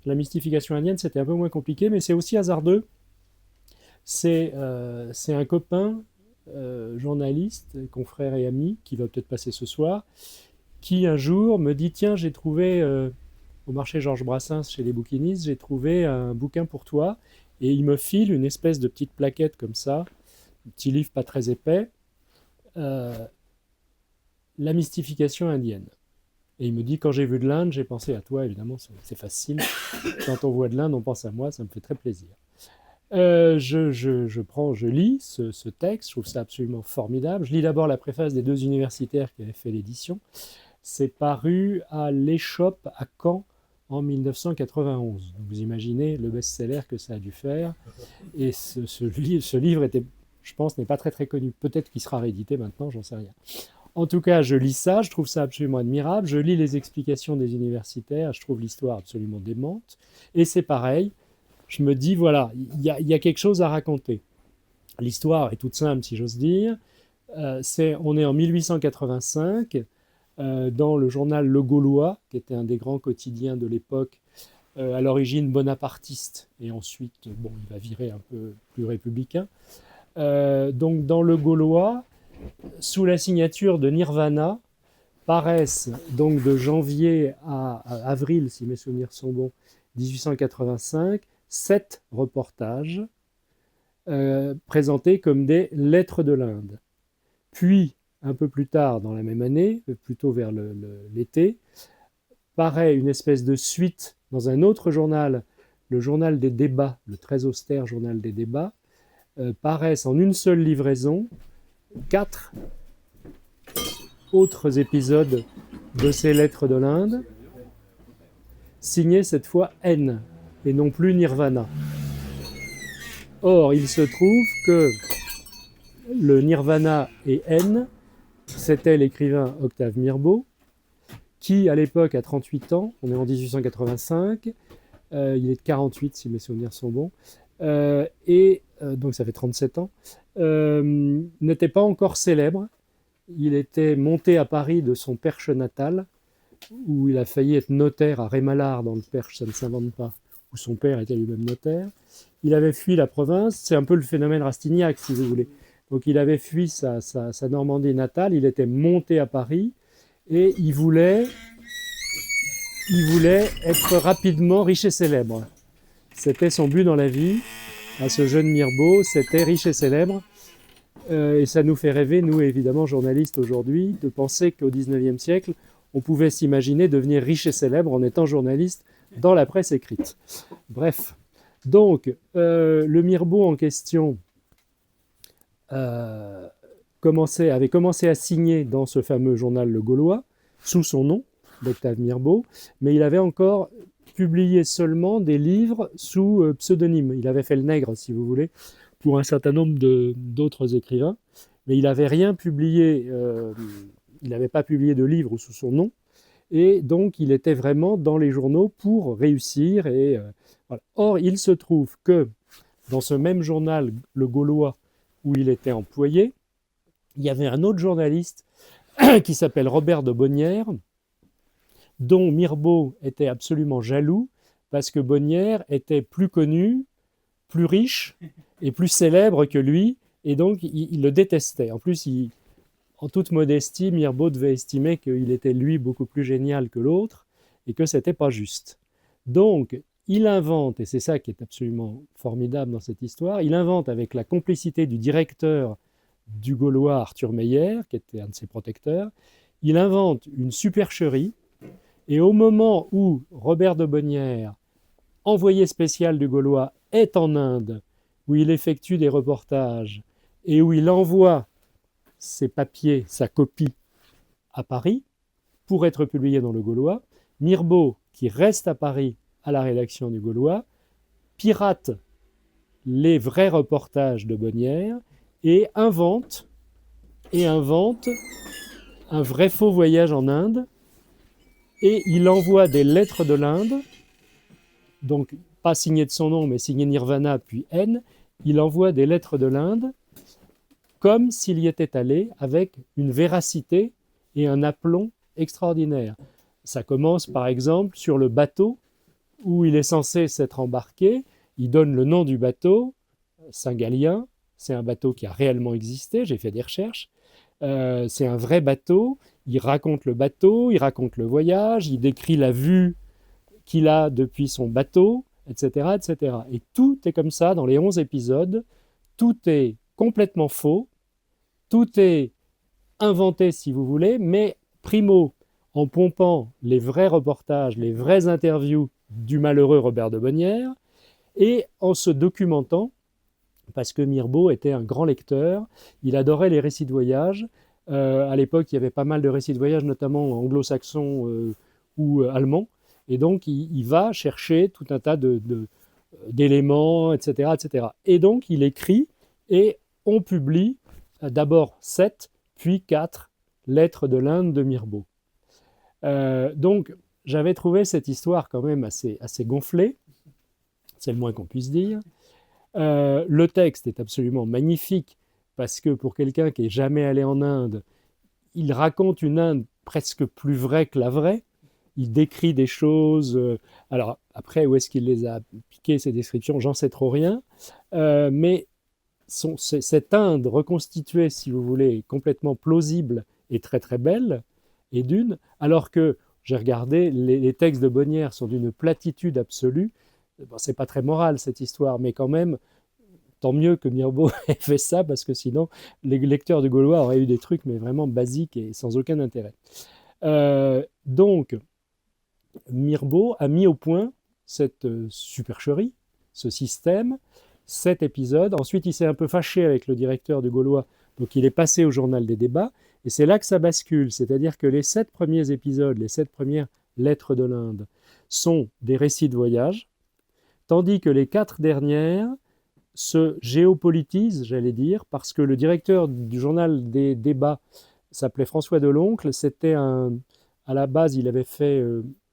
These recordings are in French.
La mystification indienne, c'était un peu moins compliqué, mais c'est aussi hasardeux. C'est un copain, journaliste, confrère et ami, qui va peut-être passer ce soir, qui un jour me dit, tiens, j'ai trouvé au marché Georges Brassens chez les bouquinistes, j'ai trouvé un bouquin pour toi, et il me file une espèce de petite plaquette comme ça, un petit livre pas très épais, euh, La mystification indienne. Et il me dit, quand j'ai vu de l'Inde, j'ai pensé à toi, évidemment, c'est facile. Quand on voit de l'Inde, on pense à moi, ça me fait très plaisir. Je lis ce texte, je trouve ça absolument formidable. Je lis d'abord la préface des deux universitaires qui avaient fait l'édition. C'est paru à l'Échoppe à Caen en 1991. Donc vous imaginez le best-seller que ça a dû faire. Et ce livre était, je pense, n'est pas très très connu. Peut-être qu'il sera réédité maintenant, j'en sais rien. En tout cas, je lis ça, je trouve ça absolument admirable. Je lis les explications des universitaires, je trouve l'histoire absolument démente. Et c'est pareil, je me dis, voilà, il y a quelque chose à raconter. L'histoire est toute simple, si j'ose dire. On est en 1885, dans le journal Le Gaulois, qui était un des grands quotidiens de l'époque, à l'origine bonapartiste, et ensuite, bon, il va virer un peu plus républicain. Donc, dans Le Gaulois, sous la signature de Nirvana, paraissent donc de janvier à avril, si mes souvenirs sont bons, 1885, 7 reportages présentés comme des lettres de l'Inde. Puis, un peu plus tard dans la même année, plutôt vers l'été, paraît une espèce de suite dans un autre journal, le journal des débats, le très austère journal des débats, paraissent en une seule livraison 4 autres épisodes de ces lettres de l'Inde, signés cette fois N et non plus Nirvana. Or, il se trouve que le Nirvana et N, c'était l'écrivain Octave Mirbeau, qui à l'époque a 38 ans, on est en 1885, il est de 48 si mes souvenirs sont bons, donc ça fait 37 ans, n'était pas encore célèbre. Il était monté à Paris de son Perche natal, où il a failli être notaire à Rémalard, dans le Perche, ça ne s'invente pas, où son père était lui-même notaire. Il avait fui la province, c'est un peu le phénomène Rastignac, si vous voulez. Donc il avait fui sa Normandie natale, il était monté à Paris, et il voulait être rapidement riche et célèbre. C'était son but dans la vie, à ce jeune Mirbeau, c'était riche et célèbre. Et ça nous fait rêver, nous évidemment journalistes aujourd'hui, de penser qu'au XIXe siècle, on pouvait s'imaginer devenir riche et célèbre en étant journaliste dans la presse écrite. Bref, donc le Mirbeau en question avait commencé à signer dans ce fameux journal Le Gaulois, sous son nom, d'Octave Mirbeau, mais il avait encore publié seulement des livres sous pseudonyme. Il avait fait le nègre, si vous voulez, pour un certain nombre d'autres écrivains, mais il n'avait rien publié, il n'avait pas publié de livre sous son nom, et donc il était vraiment dans les journaux pour réussir. Voilà. Or, il se trouve que dans ce même journal, Le Gaulois, où il était employé, il y avait un autre journaliste qui s'appelle Robert de Bonnières, dont Mirbeau était absolument jaloux, parce que Bonnières était plus connu, plus riche et plus célèbre que lui, et donc il le détestait. En plus, en toute modestie, Mirbeau devait estimer qu'il était lui beaucoup plus génial que l'autre, et que c'était pas juste. Donc, il invente, et c'est ça qui est absolument formidable dans cette histoire, il invente avec la complicité du directeur du Gaulois, Arthur Meyer, qui était un de ses protecteurs, il invente une supercherie, et au moment où Robert de Bonnières, envoyé spécial du Gaulois, est en Inde, où il effectue des reportages et où il envoie ses papiers, sa copie, à Paris pour être publié dans le Gaulois, Mirbeau, qui reste à Paris à la rédaction du Gaulois, pirate les vrais reportages de Bonnières et invente un vrai faux voyage en Inde, et il envoie des lettres de l'Inde, donc pas signées de son nom, mais signées Nirvana puis N, il envoie des lettres de l'Inde comme s'il y était allé, avec une véracité et un aplomb extraordinaire. Ça commence par exemple sur le bateau où il est censé s'être embarqué. Il donne le nom du bateau, Saint-Galien. C'est un bateau qui a réellement existé, j'ai fait des recherches. C'est un vrai bateau. Il raconte le bateau, il raconte le voyage, il décrit la vue qu'il a depuis son bateau, etc., etc. Et tout est comme ça dans les 11 épisodes. Tout est complètement faux, tout est inventé si vous voulez, mais primo, en pompant les vrais reportages, les vraies interviews du malheureux Robert de Bonnières, et en se documentant, parce que Mirbeau était un grand lecteur, il adorait les récits de voyage. À l'époque, il y avait pas mal de récits de voyage, notamment anglo-saxons ou allemands, et donc il va chercher tout un tas d'éléments, etc., etc. Et donc il écrit, et on publie d'abord 7, puis 4 lettres de l'Inde de Mirbeau. Donc j'avais trouvé cette histoire quand même assez gonflée, c'est le moins qu'on puisse dire. Le texte est absolument magnifique parce que pour quelqu'un qui n'est jamais allé en Inde, il raconte une Inde presque plus vraie que la vraie. Il décrit des choses. Alors après, où est-ce qu'il les a piquées, ces descriptions? J'en sais trop rien. Mais cette Inde reconstituée, si vous voulez, complètement plausible et très très belle, et d'une, alors que j'ai regardé, les textes de Bonnières sont d'une platitude absolue. Bon, c'est pas très moral cette histoire, mais quand même, tant mieux que Mirbeau ait fait ça, parce que sinon, les lecteurs de Gaulois auraient eu des trucs, mais vraiment basiques et sans aucun intérêt. Donc, Mirbeau a mis au point cette supercherie, ce système, cet épisode. Ensuite, il s'est un peu fâché avec le directeur de Gaulois, donc il est passé au journal des débats, et c'est là que ça bascule, c'est-à-dire que les 7 premiers épisodes, les 7 premières lettres de l'Inde, sont des récits de voyage, tandis que les 4 dernières se géopolitisent, j'allais dire, parce que le directeur du journal des débats s'appelait François Deloncle. À la base, il avait fait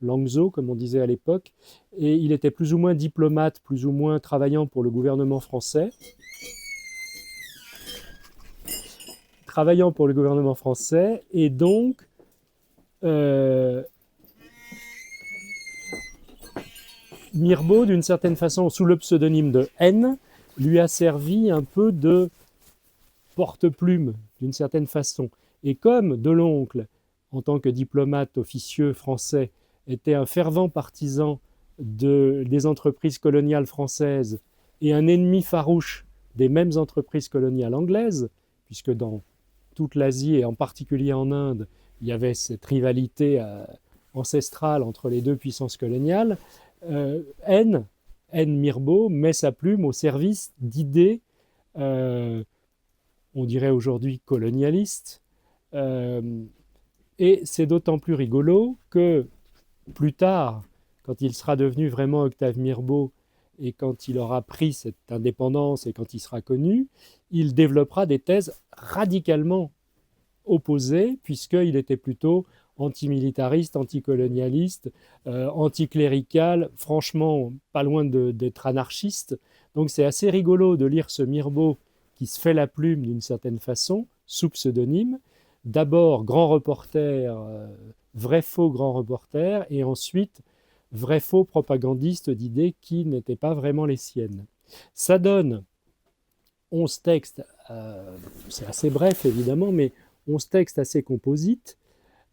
Langso, comme on disait à l'époque, et il était plus ou moins diplomate, plus ou moins travaillant pour le gouvernement français. Et donc, Mirbeau, d'une certaine façon, sous le pseudonyme de N, lui a servi un peu de porte-plume, d'une certaine façon. Et comme Deloncle, en tant que diplomate officieux français, était un fervent partisan des entreprises coloniales françaises et un ennemi farouche des mêmes entreprises coloniales anglaises, puisque dans toute l'Asie et en particulier en Inde, il y avait cette rivalité ancestrale entre les deux puissances coloniales, N. Mirbeau met sa plume au service d'idées, on dirait aujourd'hui colonialistes, et c'est d'autant plus rigolo que plus tard, quand il sera devenu vraiment Octave Mirbeau et quand il aura pris cette indépendance et quand il sera connu, il développera des thèses radicalement opposées, puisqu'il était plutôt antimilitariste, anticolonialiste, anticlérical, franchement pas loin d'être anarchiste. Donc c'est assez rigolo de lire ce Mirbeau qui se fait la plume d'une certaine façon, sous pseudonyme. D'abord grand reporter, vrai-faux grand reporter, et ensuite vrai-faux propagandiste d'idées qui n'étaient pas vraiment les siennes. Ça donne 11 textes, c'est assez bref évidemment, mais 11 textes assez composites,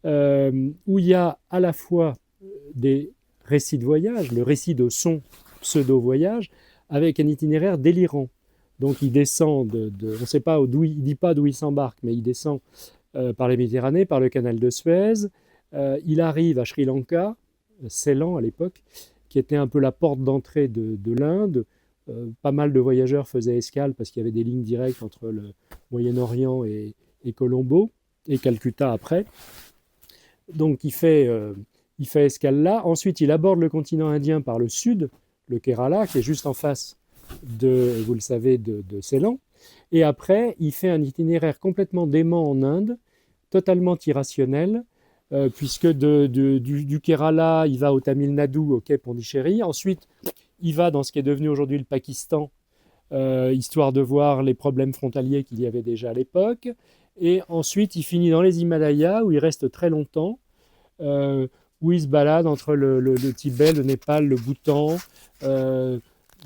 où il y a à la fois des récits de voyage, le récit de son pseudo-voyage, avec un itinéraire délirant. Donc il descend on ne sait pas d'où il ne dit pas d'où il s'embarque, mais il descend par la Méditerranée, par le canal de Suez. Il arrive à Sri Lanka, Ceylan à l'époque, qui était un peu la porte d'entrée de l'Inde. Pas mal de voyageurs faisaient escale parce qu'il y avait des lignes directes entre le Moyen-Orient et Colombo, et Calcutta après. Donc il fait escale là. Ensuite, il aborde le continent indien par le sud, le Kerala, qui est juste en face vous le savez, de Ceylan. Et après, il fait un itinéraire complètement dément en Inde, totalement irrationnel, puisque du Kerala, il va au Tamil Nadu, au Quai Pondichéry. Ensuite, il va dans ce qui est devenu aujourd'hui le Pakistan, histoire de voir les problèmes frontaliers qu'il y avait déjà à l'époque. Et ensuite, il finit dans les Himalayas, où il reste très longtemps, où il se balade entre le Tibet, le Népal, le Bhoutan, euh,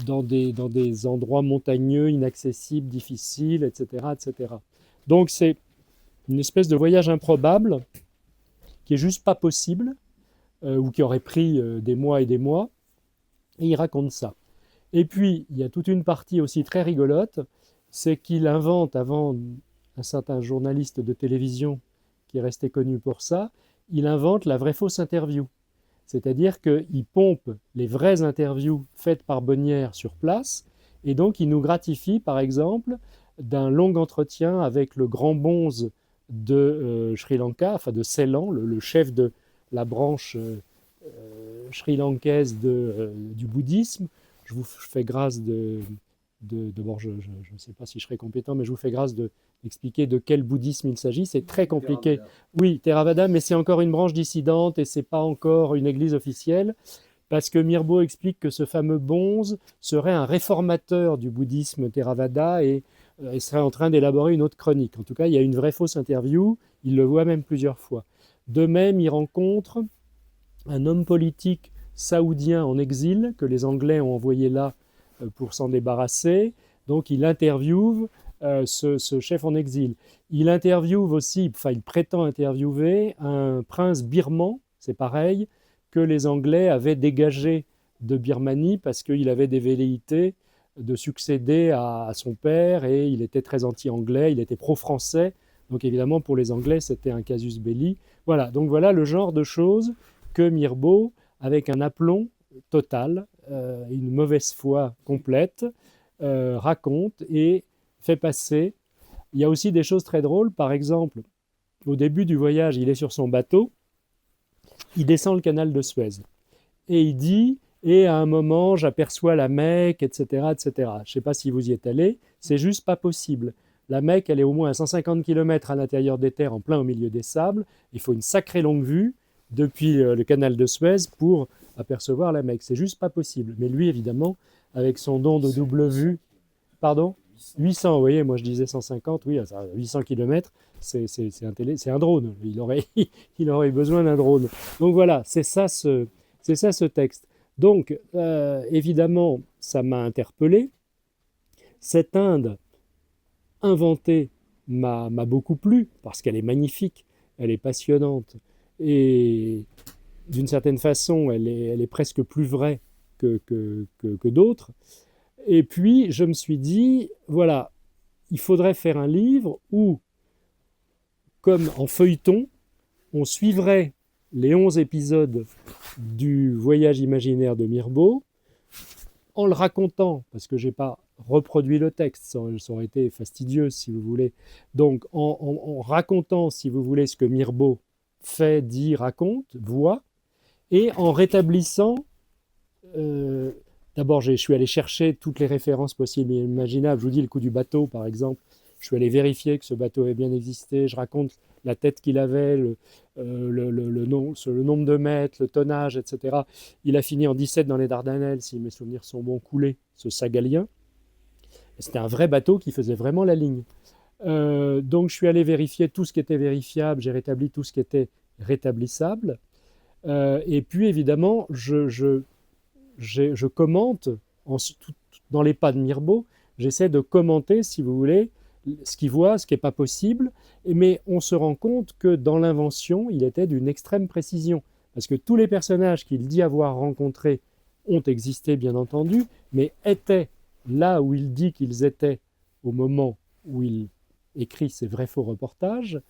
dans des endroits montagneux, inaccessibles, difficiles, etc., etc. Donc c'est une espèce de voyage improbable qui est juste pas possible, ou qui aurait pris des mois et des mois, et il raconte ça. Et puis, il y a toute une partie aussi très rigolote, c'est qu'il invente, avant un certain journaliste de télévision qui est resté connu pour ça, il invente la vraie fausse interview. C'est-à-dire qu'il pompe les vraies interviews faites par Bonnière sur place, et donc il nous gratifie, par exemple, d'un long entretien avec le grand bonze de Sri Lanka, enfin de Ceylan, le chef de la branche sri-lankaise du bouddhisme. Je vous fais grâce bon, je ne sais pas si je serai compétent, mais je vous fais grâce d'expliquer de quel bouddhisme il s'agit. C'est très compliqué. Theravada. Oui, Theravada, mais c'est encore une branche dissidente et c'est pas encore une église officielle, parce que Mirbeau explique que ce fameux bonze serait un réformateur du bouddhisme Theravada et serait en train d'élaborer une autre chronique. En tout cas, il y a une vraie fausse interview, il le voit même plusieurs fois. De même, il rencontre un homme politique saoudien en exil que les Anglais ont envoyé là pour s'en débarrasser. Donc il interviewe ce chef en exil. Il interviewe aussi, enfin il prétend interviewer un prince birman, c'est pareil, que les Anglais avaient dégagé de Birmanie parce qu'il avait des velléités de succéder à son père et il était très anti-anglais, il était pro-français. Donc évidemment pour les Anglais c'était un casus belli. Voilà, donc voilà le genre de choses que Mirbeau, avec un aplomb total, une mauvaise foi complète, raconte et fait passer. Il y a aussi des choses très drôles. Par exemple, au début du voyage, il est sur son bateau, il descend le canal de Suez et il dit et à un moment j'aperçois la Mecque, etc., etc. Je ne sais pas si vous y êtes allé, c'est juste pas possible. La Mecque, elle est au moins à 150 km à l'intérieur des terres, en plein au milieu des sables. Il faut une sacrée longue vue depuis le canal de Suez pour apercevoir la Mecque. C'est juste pas possible. Mais lui, évidemment, avec son don de double vue, pardon, 800, vous voyez, moi je disais 150, oui, 800 km, c'est un drone. Il aurait besoin d'un drone. Donc voilà, c'est ça ce texte. Donc, évidemment, ça m'a interpellé. Cette Inde inventée m'a beaucoup plu, parce qu'elle est magnifique, elle est passionnante, et d'une certaine façon, elle est presque plus vraie que d'autres. Et puis, je me suis dit, voilà, il faudrait faire un livre où, comme en feuilleton, on suivrait les 11 épisodes du voyage imaginaire de Mirbeau en le racontant, parce que je n'ai pas reproduit le texte, ça aurait été fastidieux si vous voulez. Donc en racontant, si vous voulez, ce que Mirbeau fait, dit, raconte, voit, et en rétablissant, euh, d'abord je suis allé chercher toutes les références possibles et imaginables, je vous dis le coup du bateau par exemple, je suis allé vérifier que ce bateau avait bien existé, je raconte la tête qu'il avait, le nombre de mètres, le tonnage, etc. Il a fini en 17 dans les Dardanelles, si mes souvenirs sont bons, coulé, ce Sagalien. C'était un vrai bateau qui faisait vraiment la ligne. Donc je suis allé vérifier tout ce qui était vérifiable, j'ai rétabli tout ce qui était rétablissable. Et puis évidemment, je commente dans les pas de Mirbeau, j'essaie de commenter, si vous voulez, ce qu'il voit, ce qui n'est pas possible, mais on se rend compte que dans l'invention, il était d'une extrême précision, parce que tous les personnages qu'il dit avoir rencontrés ont existé, bien entendu, mais étaient là où il dit qu'ils étaient au moment où il écrit ses vrais faux reportages,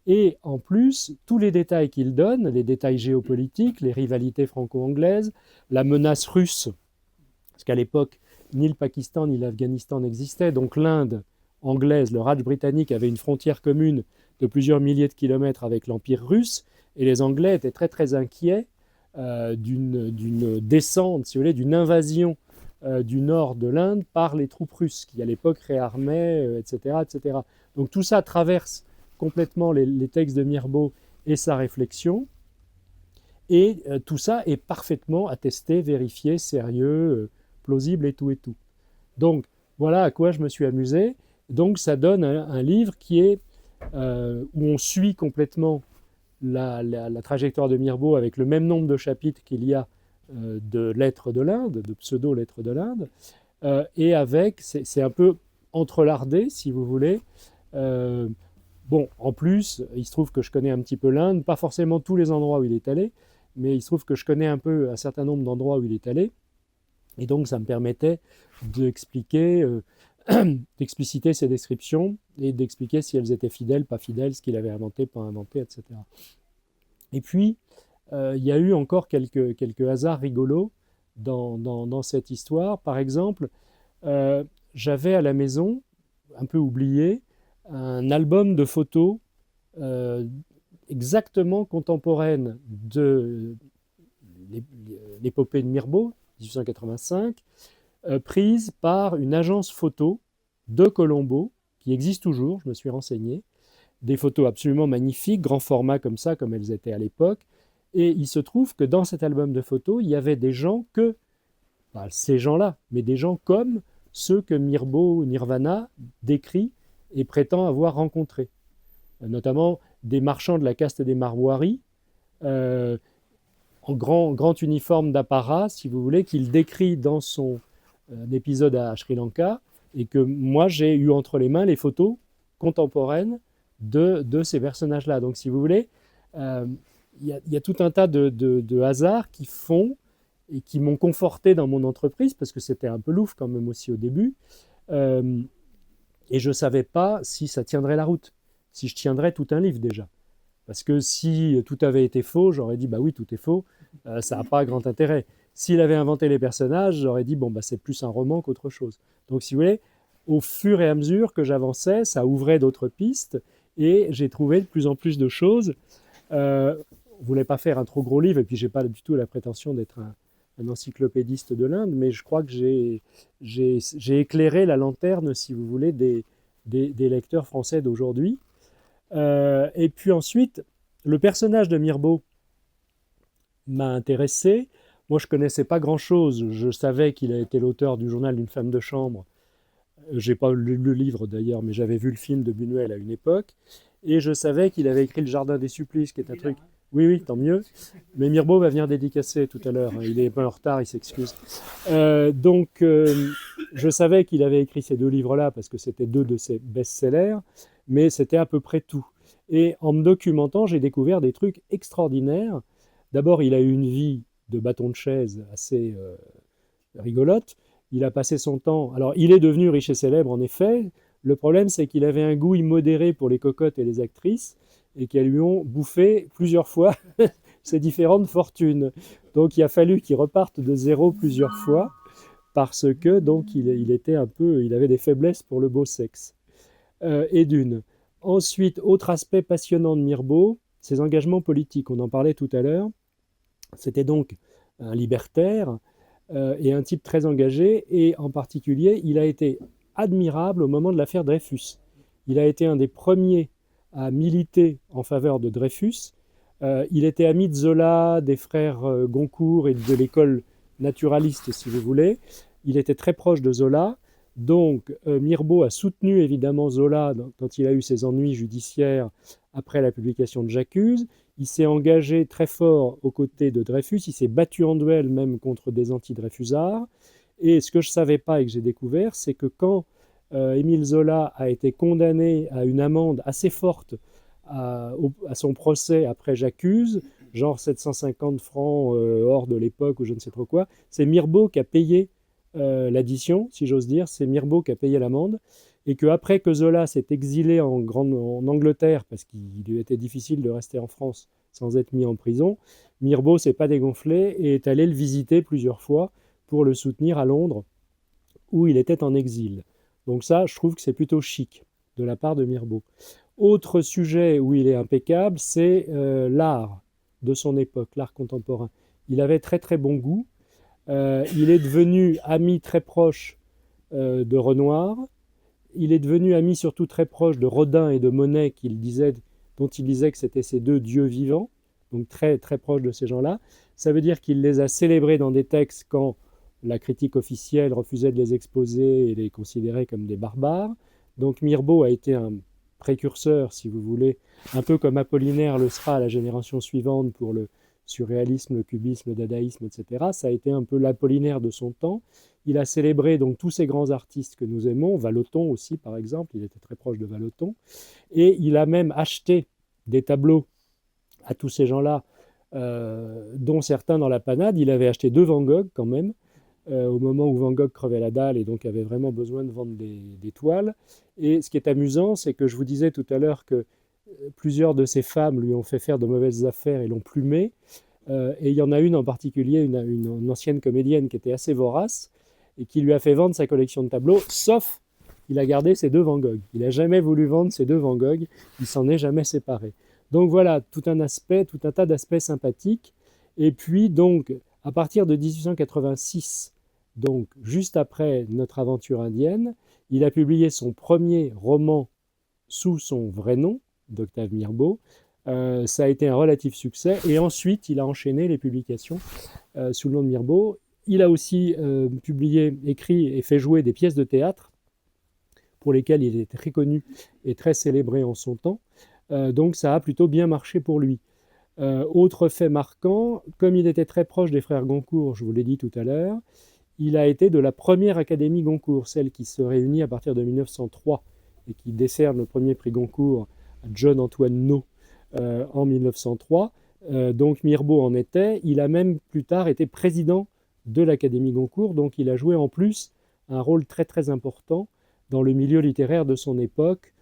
et en plus, tous les détails qu'il donne, les détails géopolitiques, les rivalités franco-anglaises, la menace russe, parce qu'à l'époque, ni le Pakistan ni l'Afghanistan n'existaient, donc l'Inde anglaise, le Raj britannique avait une frontière commune de plusieurs milliers de kilomètres avec l'Empire russe, et les Anglais étaient très très inquiets d'une descente, si vous voulez, d'une invasion du nord de l'Inde par les troupes russes, qui à l'époque réarmaient, etc., etc. Donc tout ça traverse complètement les textes de Mirbeau et sa réflexion, et tout ça est parfaitement attesté, vérifié, sérieux, plausible et tout et tout. Donc voilà à quoi je me suis amusé. Donc ça donne un livre qui est où on suit complètement la trajectoire de Mirbeau avec le même nombre de chapitres qu'il y a de lettres de l'Inde, de pseudo-lettres de l'Inde, et avec, c'est un peu entrelardé, si vous voulez. Bon, en plus, il se trouve que je connais un petit peu l'Inde, pas forcément tous les endroits où il est allé, mais il se trouve que je connais un peu un certain nombre d'endroits où il est allé, et donc ça me permettait d'expliquer, d'expliciter ces descriptions et d'expliquer si elles étaient fidèles, pas fidèles, ce qu'il avait inventé, pas inventé, etc. Et puis, il y a eu encore quelques hasards rigolos dans cette histoire. Par exemple, j'avais à la maison, un peu oublié, un album de photos euh, exactement contemporaine de l'épopée de Mirbeau, 1885, prise par une agence photo de Colombo, qui existe toujours, je me suis renseigné, des photos absolument magnifiques, grand format comme ça, comme elles étaient à l'époque. Et il se trouve que dans cet album de photos, il y avait des gens que, pas ces gens-là, mais des gens comme ceux que Mirbeau Nirvana décrit et prétend avoir rencontrés. Notamment des marchands de la caste des Marwaris, euh, en grand uniforme d'apparat, si vous voulez, qu'il décrit dans son épisode à Sri Lanka, et que moi j'ai eu entre les mains les photos contemporaines de ces personnages-là. Donc si vous voulez, y a tout un tas de hasards qui font et qui m'ont conforté dans mon entreprise, parce que c'était un peu louche quand même aussi au début, et je ne savais pas si ça tiendrait la route, si je tiendrais tout un livre déjà. Parce que si tout avait été faux, j'aurais dit bah oui, tout est faux, ça n'a pas grand intérêt. S'il avait inventé les personnages, j'aurais dit bon bah c'est plus un roman qu'autre chose. Donc si vous voulez, au fur et à mesure que j'avançais, ça ouvrait d'autres pistes et j'ai trouvé de plus en plus de choses. On ne voulait pas faire un trop gros livre et puis j'ai pas du tout la prétention d'être un encyclopédiste de l'Inde, mais je crois que j'ai éclairé la lanterne, si vous voulez, des lecteurs français d'aujourd'hui. Et puis ensuite, le personnage de Mirbeau m'a intéressé. Moi, je ne connaissais pas grand-chose. Je savais qu'il a été l'auteur du journal d'une femme de chambre. Je n'ai pas lu le livre d'ailleurs, mais j'avais vu le film de Buñuel à une époque. Et je savais qu'il avait écrit Le Jardin des Supplices, qui est un truc... Oui, oui, tant mieux. Mais Mirbeau va venir dédicacer tout à l'heure. Il est un peu en retard, il s'excuse. Je savais qu'il avait écrit ces deux livres-là parce que c'était deux de ses best-sellers, mais c'était à peu près tout. Et en me documentant, j'ai découvert des trucs extraordinaires. D'abord, il a eu une vie de bâton de chaise assez rigolote. Il a passé son temps... Alors, il est devenu riche et célèbre, en effet. Le problème, c'est qu'il avait un goût immodéré pour les cocottes et les actrices et qu'elles lui ont bouffé plusieurs fois ses différentes fortunes. Donc, il a fallu qu'il reparte de zéro plusieurs fois parce que donc il était un peu, il avait des faiblesses pour le beau sexe. Et d'une. Ensuite, autre aspect passionnant de Mirbeau, ses engagements politiques. On en parlait tout à l'heure. C'était donc un libertaire et un type très engagé. Et en particulier, il a été admirable au moment de l'affaire Dreyfus. Il a été un des premiers à militer en faveur de Dreyfus. Il était ami de Zola, des frères Goncourt et de l'école naturaliste, si vous voulez. Il était très proche de Zola. Donc, Mirbeau a soutenu évidemment Zola quand il a eu ses ennuis judiciaires après la publication de J'accuse. Il s'est engagé très fort aux côtés de Dreyfus. Il s'est battu en duel même contre des anti-Dreyfusards. Et ce que je ne savais pas et que j'ai découvert, c'est que quand Émile Zola a été condamné à une amende assez forte à son procès après J'accuse, genre 750 francs hors de l'époque ou je ne sais trop quoi, c'est Mirbeau qui a payé l'addition, si j'ose dire, c'est Mirbeau qui a payé l'amende, et qu'après que Zola s'est exilé en Angleterre, parce qu'il lui était difficile de rester en France sans être mis en prison, Mirbeau s'est pas dégonflé et est allé le visiter plusieurs fois pour le soutenir à Londres, où il était en exil. Donc ça, je trouve que c'est plutôt chic de la part de Mirbeau. Autre sujet où il est impeccable, c'est l'art de son époque, l'art contemporain. Il avait très très bon goût. Il est devenu ami très proche de Renoir. Il est devenu ami surtout très proche de Rodin et de Monet, dont il disait que c'était ses deux dieux vivants, donc très très proche de ces gens-là. Ça veut dire qu'il les a célébrés dans des textes quand la critique officielle refusait de les exposer et les considérait comme des barbares. Donc Mirbeau a été un précurseur, si vous voulez, un peu comme Apollinaire le sera à la génération suivante pour le surréalisme, le cubisme, le dadaïsme, etc. Ça a été un peu l'Apollinaire de son temps. Il a célébré donc tous ces grands artistes que nous aimons, Vallotton aussi par exemple, il était très proche de Vallotton, et il a même acheté des tableaux à tous ces gens-là, dont certains dans la panade. Il avait acheté 2 Van Gogh quand même, au moment où Van Gogh crevait la dalle et donc avait vraiment besoin de vendre des toiles. Et ce qui est amusant, c'est que je vous disais tout à l'heure que plusieurs de ces femmes lui ont fait faire de mauvaises affaires et l'ont plumé. Et il y en a une en particulier, une ancienne comédienne qui était assez vorace et qui lui a fait vendre sa collection de tableaux, sauf qu'il a gardé ses 2 Van Gogh. Il n'a jamais voulu vendre ses 2 Van Gogh, il s'en est jamais séparé. Donc voilà, tout un tas d'aspects sympathiques. Et puis donc, à partir de 1886, donc juste après notre aventure indienne, il a publié son premier roman sous son vrai nom, d'Octave Mirbeau. Ça a été un relatif succès. Et ensuite, il a enchaîné les publications sous le nom de Mirbeau. Il a aussi publié, écrit et fait jouer des pièces de théâtre pour lesquelles il était très connu et très célébré en son temps. Donc ça a plutôt bien marché pour lui. Autre fait marquant, comme il était très proche des frères Goncourt, je vous l'ai dit tout à l'heure, il a été de la première Académie Goncourt, celle qui se réunit à partir de 1903 et qui décerne le premier prix Goncourt à John Antoine No en 1903. Donc Mirbeau en était. Il a même plus tard été président de l'Académie Goncourt, donc il a joué en plus un rôle très très important dans le milieu littéraire de son époque,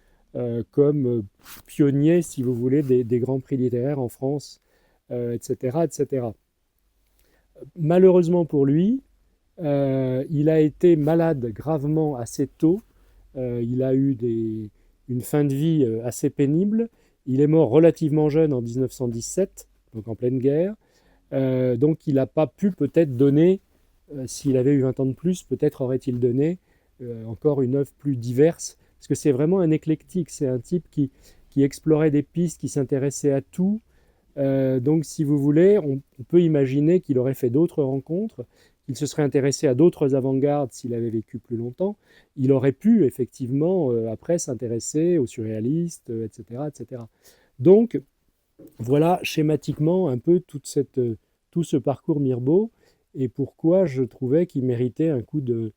comme pionnier, si vous voulez, des grands prix littéraires en France, etc., etc. Malheureusement pour lui, il a été malade gravement assez tôt. Il a eu une fin de vie assez pénible. Il est mort relativement jeune en 1917, donc en pleine guerre. Donc il n'a pas pu peut-être donner, s'il avait eu 20 ans de plus, peut-être aurait-il donné encore une œuvre plus diverse, parce que c'est vraiment un éclectique, c'est un type qui explorait des pistes, qui s'intéressait à tout. Donc si vous voulez, on peut imaginer qu'il aurait fait d'autres rencontres, qu'il se serait intéressé à d'autres avant-gardes s'il avait vécu plus longtemps. Il aurait pu effectivement après s'intéresser aux surréalistes, etc., etc. Donc voilà schématiquement un peu tout ce parcours Mirbeau et pourquoi je trouvais qu'il méritait un coup de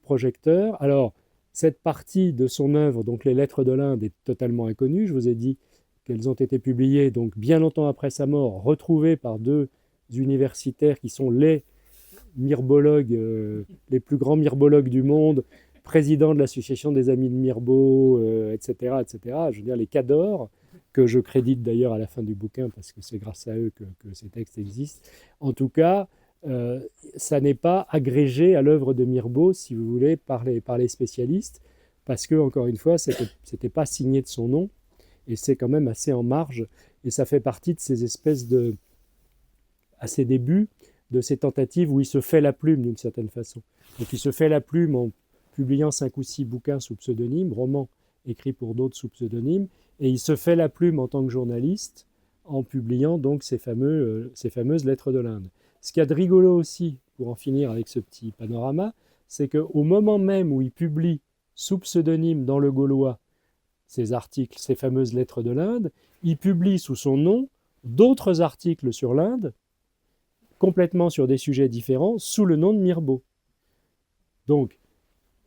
projecteur. Alors, cette partie de son œuvre, donc les Lettres de l'Inde, est totalement inconnue. Je vous ai dit qu'elles ont été publiées donc bien longtemps après sa mort, retrouvées par 2 universitaires qui sont les myrbologues, les plus grands myrbologues du monde, président de l'association des amis de Mirbeau, etc., etc. Je veux dire les cadors, que je crédite d'ailleurs à la fin du bouquin parce que c'est grâce à eux que ces textes existent. En tout cas, ça n'est pas agrégé à l'œuvre de Mirbeau, si vous voulez, par les spécialistes, parce que, encore une fois, c'était pas signé de son nom, et c'est quand même assez en marge, et ça fait partie de ces espèces de, à ses débuts, de ces tentatives où il se fait la plume d'une certaine façon. Donc il se fait la plume en publiant 5 ou 6 bouquins sous pseudonyme, romans écrits pour d'autres sous pseudonyme, et il se fait la plume en tant que journaliste en publiant donc ces fameuses Lettres de l'Inde. Ce qu'il y a de rigolo aussi, pour en finir avec ce petit panorama, c'est qu'au moment même où il publie sous pseudonyme dans le Gaulois ces articles, ces fameuses Lettres de l'Inde, il publie sous son nom d'autres articles sur l'Inde, complètement sur des sujets différents, sous le nom de Mirbeau. Donc,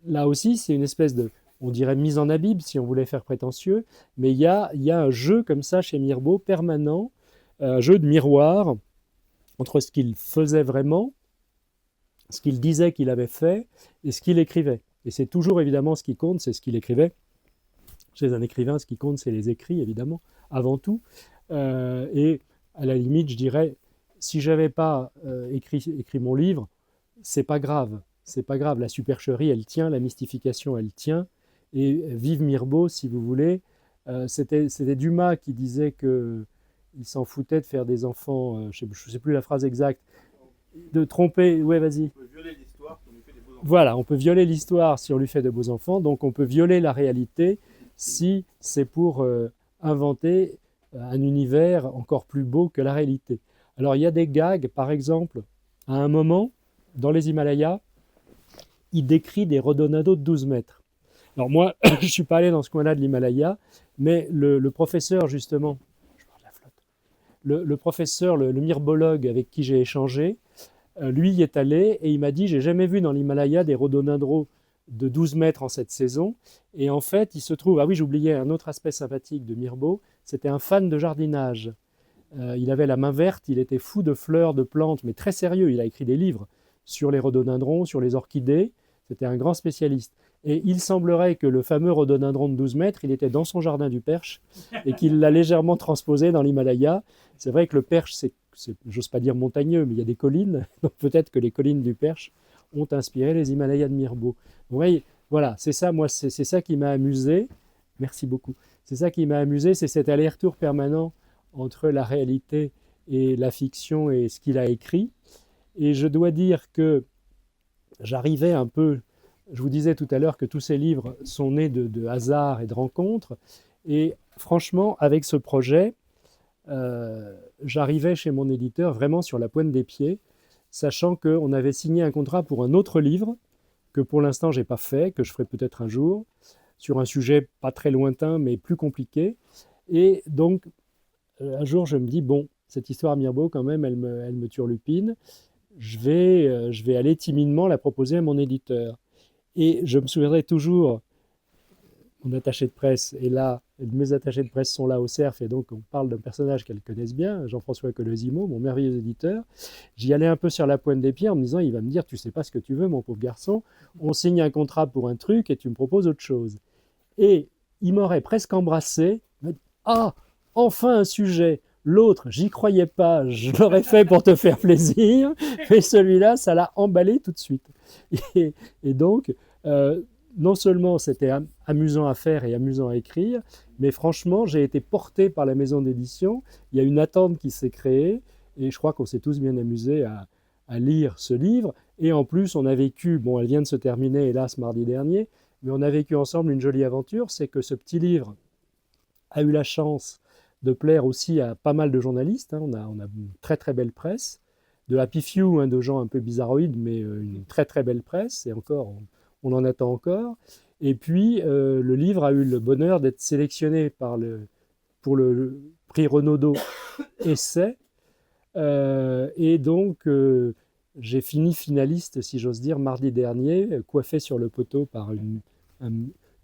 là aussi, c'est une espèce de, on dirait mise en abîme si on voulait faire prétentieux, mais il y a un jeu comme ça chez Mirbeau permanent, un jeu de miroir entre ce qu'il faisait vraiment, ce qu'il disait qu'il avait fait et ce qu'il écrivait. Et c'est toujours évidemment ce qui compte, c'est ce qu'il écrivait. Chez un écrivain, ce qui compte, c'est les écrits, évidemment, avant tout. Et à la limite, je dirais, si je n'avais pas écrit mon livre, c'est pas grave. C'est pas grave. La supercherie, elle tient, la mystification, elle tient. Et vive Mirbeau, si vous voulez. C'était Dumas qui disait que il s'en foutait de faire des enfants, je ne sais plus la phrase exacte, de tromper, ouais vas-y. On peut violer l'histoire si on lui fait des beaux enfants. Voilà, on peut violer l'histoire si on lui fait de beaux enfants, donc on peut violer la réalité si c'est pour inventer un univers encore plus beau que la réalité. Alors il y a des gags, par exemple, à un moment, dans les Himalayas, il décrit des rhodonnados de 12 mètres. Alors moi, je ne suis pas allé dans ce coin-là de l'Himalaya, mais le professeur, justement, je parle de la flotte, le professeur, le myrbologue avec qui j'ai échangé, lui y est allé et il m'a dit, j'ai jamais vu dans l'Himalaya des rhododendrons de 12 mètres en cette saison. Et en fait, il se trouve, ah oui, j'oubliais un autre aspect sympathique de Mirbeau, c'était un fan de jardinage. Il avait la main verte, il était fou de fleurs, de plantes, mais très sérieux. Il a écrit des livres sur les rhododendrons, sur les orchidées. C'était un grand spécialiste. Et il semblerait que le fameux rhododendron de 12 mètres, il était dans son jardin du Perche et qu'il l'a légèrement transposé dans l'Himalaya. C'est vrai que le Perche, j'ose pas dire montagneux, mais il y a des collines. Donc peut-être que les collines du Perche ont inspiré les Himalayas de Mirbeau. Vous voyez, voilà, c'est ça, moi, c'est ça qui m'a amusé. Merci beaucoup. C'est ça qui m'a amusé, c'est cet aller-retour permanent entre la réalité et la fiction et ce qu'il a écrit. Et je dois dire que j'arrivais un peu, je vous disais tout à l'heure que tous ces livres sont nés de hasard et de rencontres. Et franchement, avec ce projet, j'arrivais chez mon éditeur vraiment sur la pointe des pieds, sachant qu'on avait signé un contrat pour un autre livre que pour l'instant je n'ai pas fait, que je ferai peut-être un jour, sur un sujet pas très lointain mais plus compliqué. Et donc un jour, je me dis, bon, cette histoire à Mirbeau, quand même, elle me turlupine. Je vais aller timidement la proposer à mon éditeur. Et je me souviendrai toujours, mon attaché de presse est là, mes attachés de presse sont là au CERF, et donc on parle d'un personnage qu'elles connaissent bien, Jean-François Colosimo, mon merveilleux éditeur. J'y allais un peu sur la pointe des pieds en me disant, il va me dire, tu sais pas ce que tu veux, mon pauvre garçon, on signe un contrat pour un truc et tu me proposes autre chose. Et il m'aurait presque embrassé, il m'a dit, ah, enfin un sujet. L'autre, j'y croyais pas, je l'aurais fait pour te faire plaisir, mais celui-là, ça l'a emballé tout de suite. Et donc, non seulement c'était amusant à faire et amusant à écrire, mais franchement, j'ai été porté par la maison d'édition. Il y a une attente qui s'est créée, et je crois qu'on s'est tous bien amusés à lire ce livre. Et en plus, on a vécu, bon, elle vient de se terminer, hélas, mardi dernier, mais on a vécu ensemble une jolie aventure, c'est que ce petit livre a eu la chance de plaire aussi à pas mal de journalistes. On a une très très belle presse, de Happy Few, de gens un peu bizarroïdes, mais une très très belle presse, et encore, on en attend encore. Et puis, le livre a eu le bonheur d'être sélectionné pour le prix Renaudot Essai, et donc, j'ai fini finaliste, si j'ose dire, mardi dernier, coiffé sur le poteau par une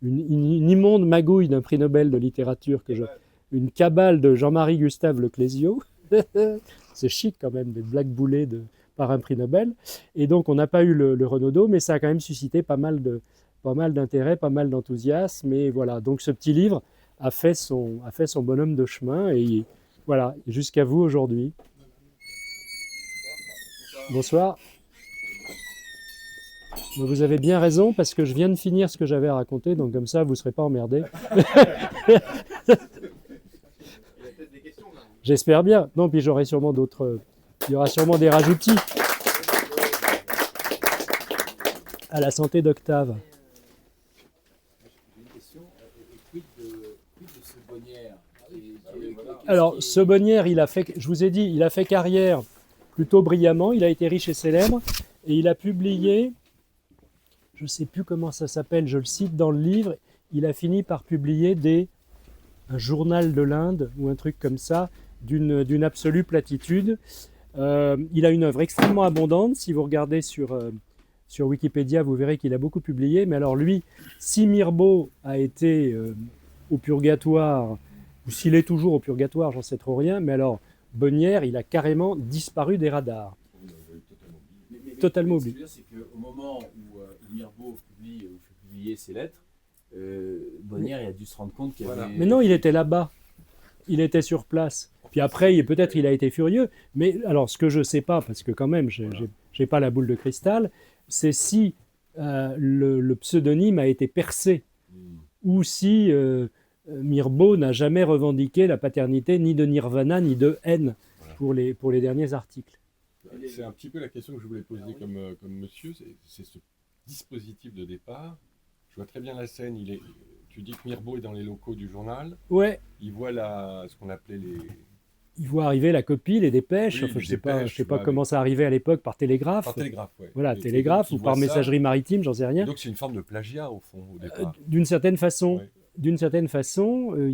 immonde magouille d'un prix Nobel de littérature une cabale de Jean-Marie Gustave Leclésio. C'est chic quand même d'être blackboulé par un prix Nobel. Et donc on n'a pas eu le Renaudot, mais ça a quand même suscité pas mal d'intérêt, pas mal d'enthousiasme. Et voilà, donc ce petit livre a fait son bonhomme de chemin. Et voilà, jusqu'à vous aujourd'hui. Bonsoir. Vous avez bien raison parce que je viens de finir ce que j'avais à raconter, donc comme ça vous ne serez pas emmerdés. J'espère bien. Non, puis j'aurai sûrement d'autres. Il y aura sûrement des rajoutis. À la santé d'Octave. J'ai une question. Quid de Sebonnière? Alors, Sebonnière, je vous ai dit, il a fait carrière plutôt brillamment. Il a été riche et célèbre. Et il a publié, je ne sais plus comment ça s'appelle, je le cite dans le livre, il a fini par publier un journal de l'Inde ou un truc comme ça, d'une absolue platitude. Il a une œuvre extrêmement abondante. Si vous regardez sur Wikipédia, vous verrez qu'il a beaucoup publié. Mais alors lui, si Mirbeau a été au purgatoire, ou s'il est toujours au purgatoire, j'en sais trop rien, mais alors Bonnière, il a carrément disparu des radars. Totalement oublié. Ce que je veux dire, c'est qu'au moment où Mirbeau fait publier ses lettres, Bonnière il a dû se rendre compte qu'il y avait... Mais non, il était là-bas. Il était sur place. Puis après, peut-être il a été furieux. Mais alors, ce que je ne sais pas, parce que quand même, je n'ai pas la boule de cristal, c'est si le pseudonyme a été percé ou si Mirbeau n'a jamais revendiqué la paternité ni de Nirvana ni de N pour les derniers articles. C'est un petit peu la question que je voulais poser comme monsieur, c'est ce dispositif de départ. Je vois très bien la scène, tu dis que Mirbeau est dans les locaux du journal. Ouais. Il voit ce qu'on appelait il voit arriver la copie, les dépêches. Oui, Enfin, les je sais pas dépêches, comment ça arrivait à l'époque, par télégraphe. Par télégraphe, ouais. Voilà, Et télégraphe donc, ou il par voit ça. messagerie maritime, j'en sais Et rien. donc c'est une forme de plagiat au fond, au départ. D'une certaine façon, Ouais.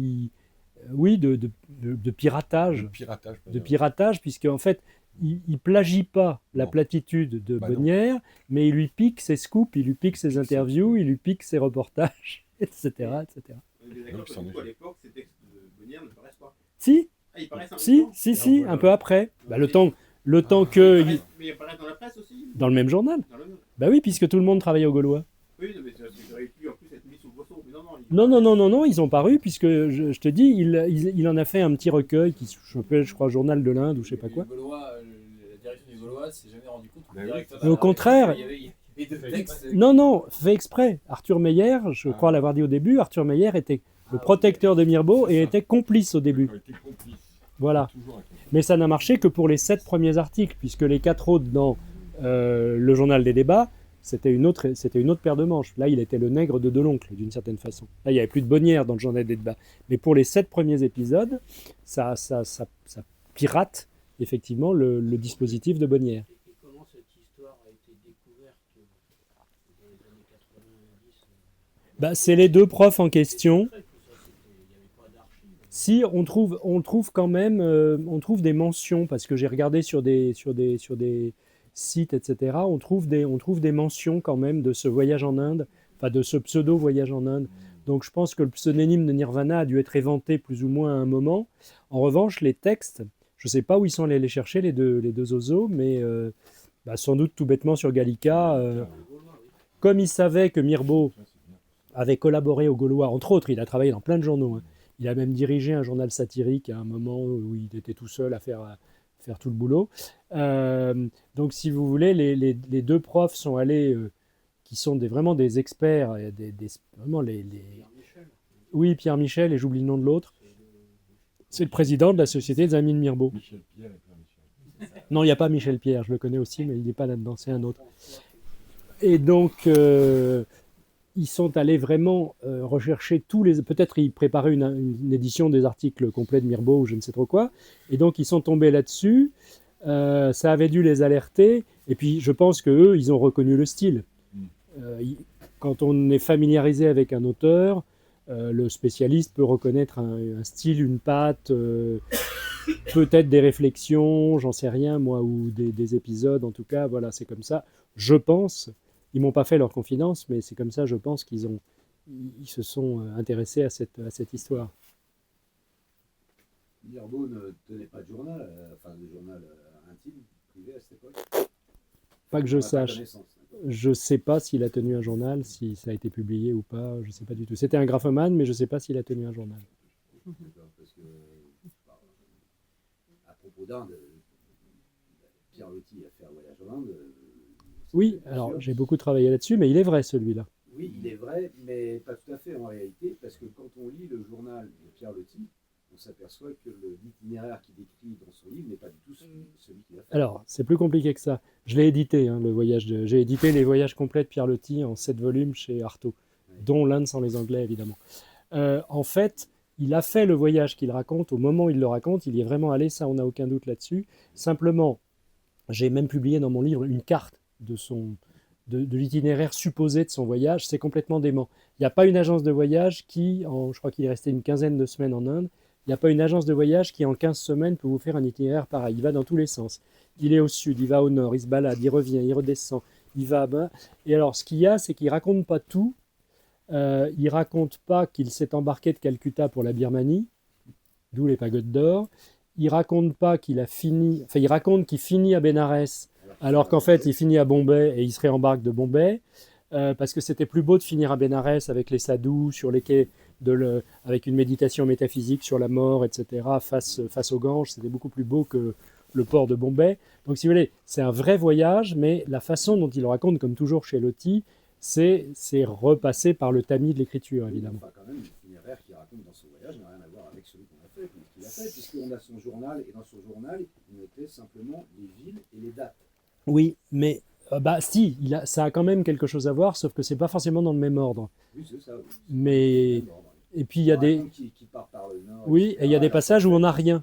oui, de piratage. Le piratage. De piratage, puisque en fait, il plagie pas la Non. platitude de Bah non. Bonnière, mais il lui pique ses scoops, il lui pique ses interviews, il lui pique ses reportages, etc., etc. On est bien Donc, d'accord que c'en du est coup, à juste. l'époque, ces textes de Bonnière ne paraissent pas. Si, Ah, ils paraissent un si, peu si, voilà. un peu après. Bah, le temps Ah. que... Mais ils apparaissent dans la presse aussi. Dans le même journal. Dans le- Bah oui, puisque tout le monde travaillait au Gaulois. Oui, non, mais ça aurait pu en plus être mis sous le boisseau. Mais Non, ils ont paru, puisque je te dis, il en a fait un petit recueil qui s'appelle, je crois, Journal de l'Inde ou je sais pas quoi. Les Gaulois, la direction des Gaulois s'est jamais rendu compte. Mais oui. directeur Mais au contraire- il y avait deux textes. Non, fait exprès. Arthur Meyer, je crois l'avoir dit au début, Arthur Meyer était le protecteur de Mirbeau et était complice au début. Ils ont été complices. Voilà. Toujours un complice. Mais ça n'a marché que pour les 7 premiers articles, puisque les 4 autres dans le journal des débats, c'était une autre paire de manches. Là, il était le nègre de Deloncle, d'une certaine façon. Là, il n'y avait plus de Bonnière dans le journal des débats. Mais pour les 7 premiers épisodes, ça pirate effectivement le dispositif de Bonnière. Et comment cette histoire a été découverte dans les années 90 Bah, c'est les 2 profs en question. Il n'y avait pas d'archives. Si on trouve quand même, on trouve des mentions, parce que j'ai regardé sur des sites, etc. On trouve des mentions quand même de ce voyage en Inde, enfin de ce pseudo voyage en Inde. Donc je pense que le pseudonyme de Nirvana a dû être éventé plus ou moins à un moment. En revanche, les textes, je ne sais pas où ils sont allés les chercher, les deux oiseaux, mais sans doute tout bêtement sur Gallica. Comme ils savaient que Mirbeau avait collaboré au Gaulois, entre autres, il a travaillé dans plein de journaux. Hein. Il a même dirigé un journal satirique à un moment où il était tout seul à faire tout le boulot. Donc, si vous voulez, les 2 profs sont allés, qui sont vraiment des experts, vraiment oui, Pierre Michel, et j'oublie le nom de l'autre. C'est le président de la Société des Amis de Mirbeau. Michel Pierre et Pierre Michel. Non, il n'y a pas Michel Pierre, je le connais aussi, mais il n'est pas là-dedans, c'est un autre. Et donc, ils sont allés vraiment rechercher tous les... Peut-être ils préparaient une édition des articles complets de Mirbeau ou je ne sais trop quoi. Et donc, ils sont tombés là-dessus. Ça avait dû les alerter. Et puis, je pense qu'eux, ils ont reconnu le style. Quand on est familiarisé avec un auteur, le spécialiste peut reconnaître un style, une patte, peut-être des réflexions, j'en sais rien, moi, ou des épisodes. En tout cas, voilà, c'est comme ça. Je pense... Ils m'ont pas fait leur confidence, mais c'est comme ça, je pense qu'ils se sont intéressés à cette histoire. Mirbeau ne tenait pas de journal, de journal intime, privé à cette époque. Pas que je On n'a pas sache. connaissance, d'accord. Je sais pas s'il a tenu un journal, si ça a été publié ou pas, je sais pas du tout. C'était un graphomane, mais je sais pas s'il a tenu un journal. D'accord, parce que, à propos d'Inde, Pierre Loti a fait un voyage en Inde. Oui, bien alors sûr. j'ai beaucoup travaillé là-dessus, mais il est vrai celui-là. Oui, il est vrai, mais pas tout à fait en réalité, parce que quand on lit le journal de Pierre Loti, on s'aperçoit que l'itinéraire qu'il décrit dans son livre n'est pas du tout celui qu'il a fait. Alors, c'est plus compliqué que ça. Je l'ai édité, hein, j'ai édité les voyages complets de Pierre Loti en 7 volumes chez Artaud, dont l'Inde sans les Anglais, évidemment. En fait, il a fait le voyage qu'il raconte, au moment où il le raconte, il y est vraiment allé, ça on n'a aucun doute là-dessus. Simplement, j'ai même publié dans mon livre une carte de l'itinéraire supposé de son voyage, c'est complètement dément. Il n'y a pas une agence de voyage qui, je crois qu'il est resté une quinzaine de semaines en Inde, il n'y a pas une agence de voyage qui en 15 semaines peut vous faire un itinéraire pareil. Il va dans tous les sens. Il est au sud, il va au nord, il se balade, il revient, il redescend, il va à bas. Et alors ce qu'il y a, c'est qu'il ne raconte pas tout. Il ne raconte pas qu'il s'est embarqué de Calcutta pour la Birmanie, d'où les pagodes d'or. Il raconte pas qu'il a fini, enfin il raconte qu'il finit à Bénarès, alors qu'en fait il finit à Bombay et il se réembarque de Bombay, parce que c'était plus beau de finir à Bénarès avec les sadhus sur les quais, avec une méditation métaphysique sur la mort, etc., face aux Ganges, c'était beaucoup plus beau que le port de Bombay. Donc si vous voulez, c'est un vrai voyage, mais la façon dont il le raconte, comme toujours chez Loti, c'est repassé par le tamis de l'écriture, évidemment. Enfin, quand même, l'itinéraire qu'il raconte dans son voyage n'a rien à voir avec celui qu'on a fait, qu'il a fait, puisqu'on a son journal, et dans son journal, il notait simplement les villes et les dates. Oui, mais si, ça a quand même quelque chose à voir, sauf que c'est pas forcément dans le même ordre. Oui, c'est ça. Oui. Mais et puis il y a des Qui part par le nord, oui, etc., et il y a des passages où on n'a rien.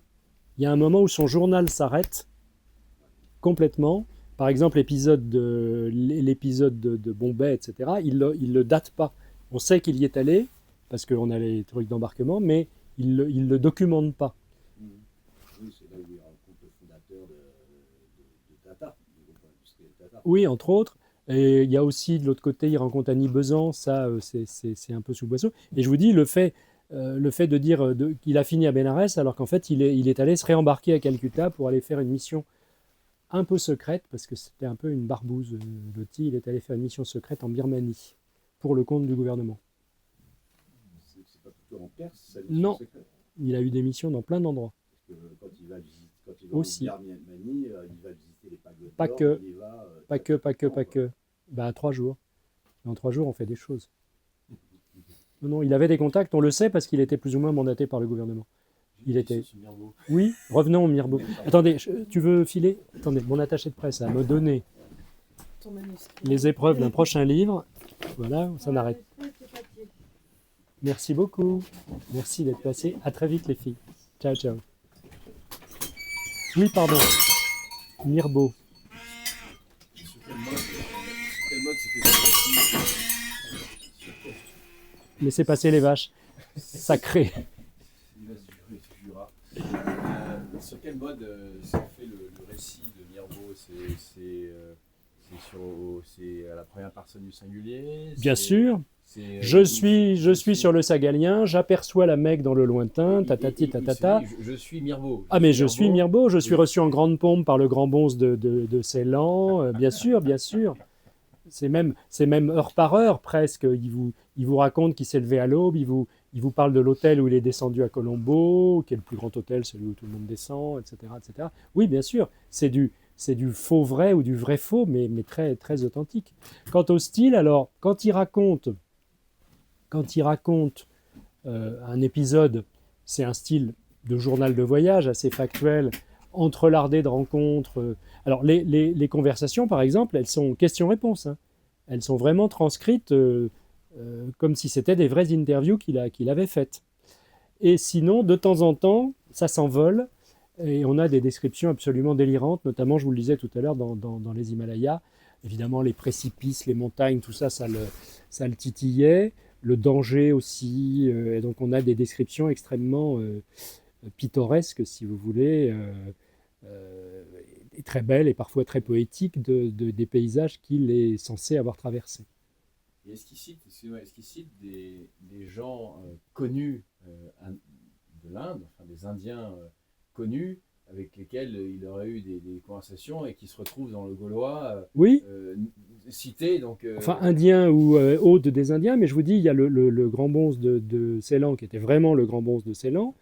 il y a un moment où son journal s'arrête complètement. Par exemple, l'épisode de Bombay, etc., il le date pas. On sait qu'il y est allé, parce qu'on a les trucs d'embarquement, mais il le documente pas. Oui, c'est là où il rencontre le fondateur de Tata, du groupe industriel Tata. Oui, entre autres. Et il y a aussi, de l'autre côté, il rencontre Annie Besant, ça, c'est un peu sous boisseau. Et je vous dis, le fait de dire qu'il a fini à Bénarès, alors qu'en fait, il est allé se réembarquer à Calcutta pour aller faire une mission un peu secrète, parce que c'était un peu une barbouze, Loti. Il est allé faire une mission secrète en Birmanie, pour le compte du gouvernement. C'est pas plutôt en Perse, sa Non. mission secrète. Il a eu des missions dans plein d'endroits. Parce que quand il va Aussi. en Birmanie, il va visiter les pagodes Pas d'or, que. il y va, Pas que. Bah, 3 jours. En 3 jours, on fait des choses. Non, il avait des contacts, on le sait, parce qu'il était plus ou moins mandaté par le gouvernement. Il était... Sur Mirbeau. Oui, revenons au Mirbeau. Attendez, tu veux filer? Attendez, mon attaché de presse a me donné Ton manuscrit. les épreuves d'un prochain livre. Voilà, ça n'arrête. Merci beaucoup. Merci d'être passé. À très vite, les filles. Ciao, ciao. Oui, pardon. Mirbeau. Sur quel mode c'était sorti? Laissez passer les vaches. Sacré. Il va se jurer, tu juras. Sur quel mode s'est fait le récit de Mirbeau? C'est à la première personne du singulier? Bien sûr. C'est, Je suis sur le Sagalien, j'aperçois la Mecque dans le lointain, tatati tatata. Je suis Mirbeau. Ah mais je suis Mirbeau, je suis reçu en grande pompe par le grand bonze de Ceylan, bien sûr, bien sûr. C'est même heure par heure presque. Il vous raconte qu'il s'est levé à l'aube, il vous parle de l'hôtel où il est descendu à Colombo, qui est le plus grand hôtel, celui où tout le monde descend, etc., etc. Oui, bien sûr, c'est du faux vrai ou du vrai faux, mais très, très authentique. Quant au style, alors, quand il raconte un épisode, c'est un style de journal de voyage assez factuel, entrelardé de rencontres. Alors, les conversations, par exemple, elles sont questions-réponses. Hein. Elles sont vraiment transcrites comme si c'était des vraies interviews qu'il avait faites. Et sinon, de temps en temps, ça s'envole et on a des descriptions absolument délirantes, notamment, je vous le disais tout à l'heure, dans les Himalayas. Évidemment, les précipices, les montagnes, tout ça, ça le titillait. Le danger aussi. Et donc, on a des descriptions extrêmement pittoresques, si vous voulez, et très belles et parfois très poétiques des paysages qu'il est censé avoir traversés. Et est-ce qu'il cite des gens connus de l'Inde, enfin des Indiens connus, avec lesquels il aurait eu des conversations et qui se retrouvent dans le Gaulois Oui. cités donc, Enfin, indiens ou hôtes des Indiens, mais je vous dis, il y a le grand bonze de Ceylan, qui était vraiment le grand bonze de Ceylan.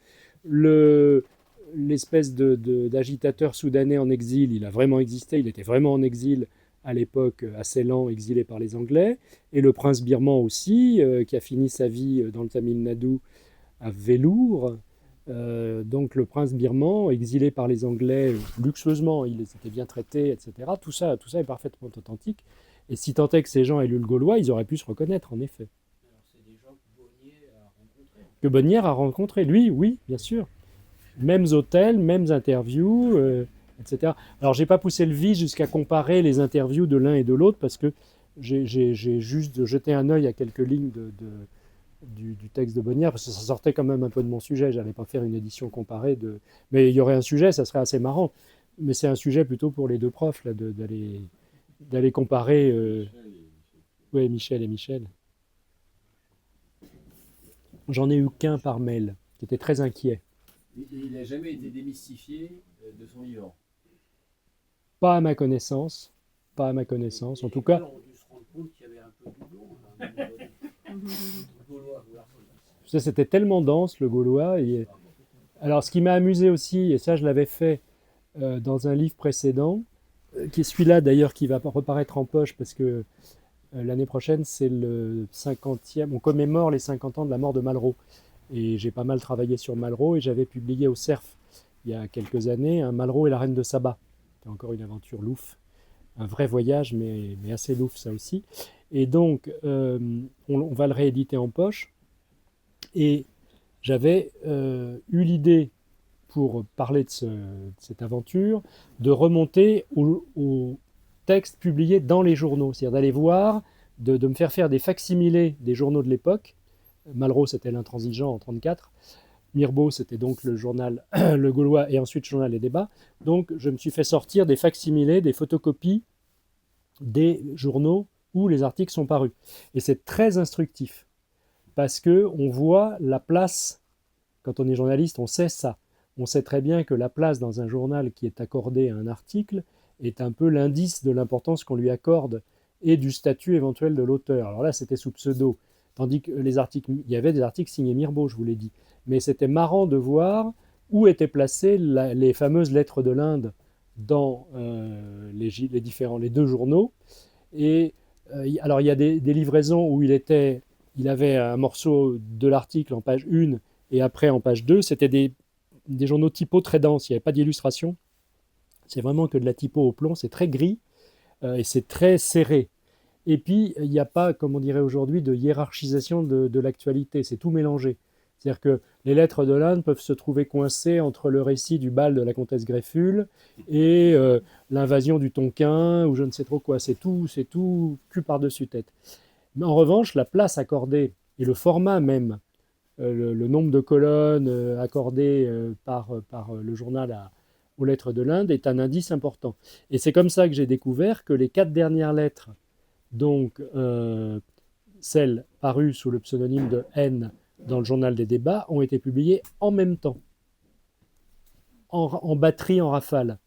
L'espèce d'agitateur soudanais en exil, il a vraiment existé, il était vraiment en exil à l'époque à Ceylan, exilé par les Anglais. Et le prince birman aussi, qui a fini sa vie dans le Tamil Nadu à Velour. Donc le prince birman, exilé par les Anglais luxueusement, il était bien traité, etc. Tout ça est parfaitement authentique. Et si tant est que ces gens aient lu le gaulois, ils auraient pu se reconnaître, en effet. Alors, c'est des gens que Bonnier a rencontrés. Que Bonnière a rencontré, lui, oui, bien sûr. Mêmes hôtels, mêmes interviews, etc. Alors, j'ai pas poussé le vis jusqu'à comparer les interviews de l'un et de l'autre, parce que j'ai juste jeté un œil à quelques lignes du texte de Bonnière, parce que ça sortait quand même un peu de mon sujet. J'allais pas faire une édition comparée mais il y aurait un sujet, ça serait assez marrant. Mais c'est un sujet plutôt pour les deux profs là, d'aller comparer. Oui, Michel et Michel. J'en ai eu qu'un par mail, qui était très inquiet. il n'a jamais été démystifié de son vivant. Pas à ma connaissance. Pas à ma connaissance. En tout cas, On a dû se rendre compte qu'il y avait un peu de doublon. À un moment donné. Le Gaulois, voilà. c'était tellement dense, le gaulois. Alors, ce qui m'a amusé aussi, et ça, je l'avais fait dans un livre précédent, qui est celui-là d'ailleurs, qui va reparaître en poche, parce que l'année prochaine, c'est le 50e. On commémore les 50 ans de la mort de Malraux. Et j'ai pas mal travaillé sur Malraux, et j'avais publié au Cerf, il y a quelques années, un Malraux et la reine de Saba. C'était encore une aventure louf. Un vrai voyage, mais assez louf, ça aussi. Et donc, on va le rééditer en poche. Et j'avais eu l'idée, pour parler de cette aventure, de remonter aux textes publiés dans les journaux, c'est-à-dire d'aller voir, de me faire des facsimilés des journaux de l'époque. Malraux, c'était l'Intransigeant en 1934. Mirbeau, c'était donc le journal Le Gaulois et ensuite le journal Les Débats. Donc, je me suis fait sortir des facsimilés, des photocopies des journaux où les articles sont parus. Et c'est très instructif parce qu'on voit la place, quand on est journaliste, on sait ça. On sait très bien que la place dans un journal qui est accordée à un article est un peu l'indice de l'importance qu'on lui accorde et du statut éventuel de l'auteur. Alors là, c'était sous pseudo. Tandis que les articles, il y avait des articles signés Mirbeau, je vous l'ai dit. Mais c'était marrant de voir où étaient placées les fameuses lettres de l'Inde dans les deux journaux. Et alors, il y a des livraisons où il avait un morceau de l'article en page 1 et après en page 2. C'était des journaux typo très denses, il n'y avait pas d'illustration. C'est vraiment que de la typo au plomb, c'est très gris et c'est très serré. Et puis, il n'y a pas, comme on dirait aujourd'hui, de hiérarchisation de l'actualité, c'est tout mélangé. C'est-à-dire que les lettres de l'Inde peuvent se trouver coincées entre le récit du bal de la comtesse Greffule et l'invasion du Tonkin, ou je ne sais trop quoi. C'est tout cul par-dessus tête. Mais en revanche, la place accordée, et le format même, le nombre de colonnes accordées par le journal aux lettres de l'Inde est un indice important. Et c'est comme ça que j'ai découvert que les 4 dernières lettres, donc celles parues sous le pseudonyme de N dans le journal des débats, ont été publiées en même temps, en batterie, en rafale.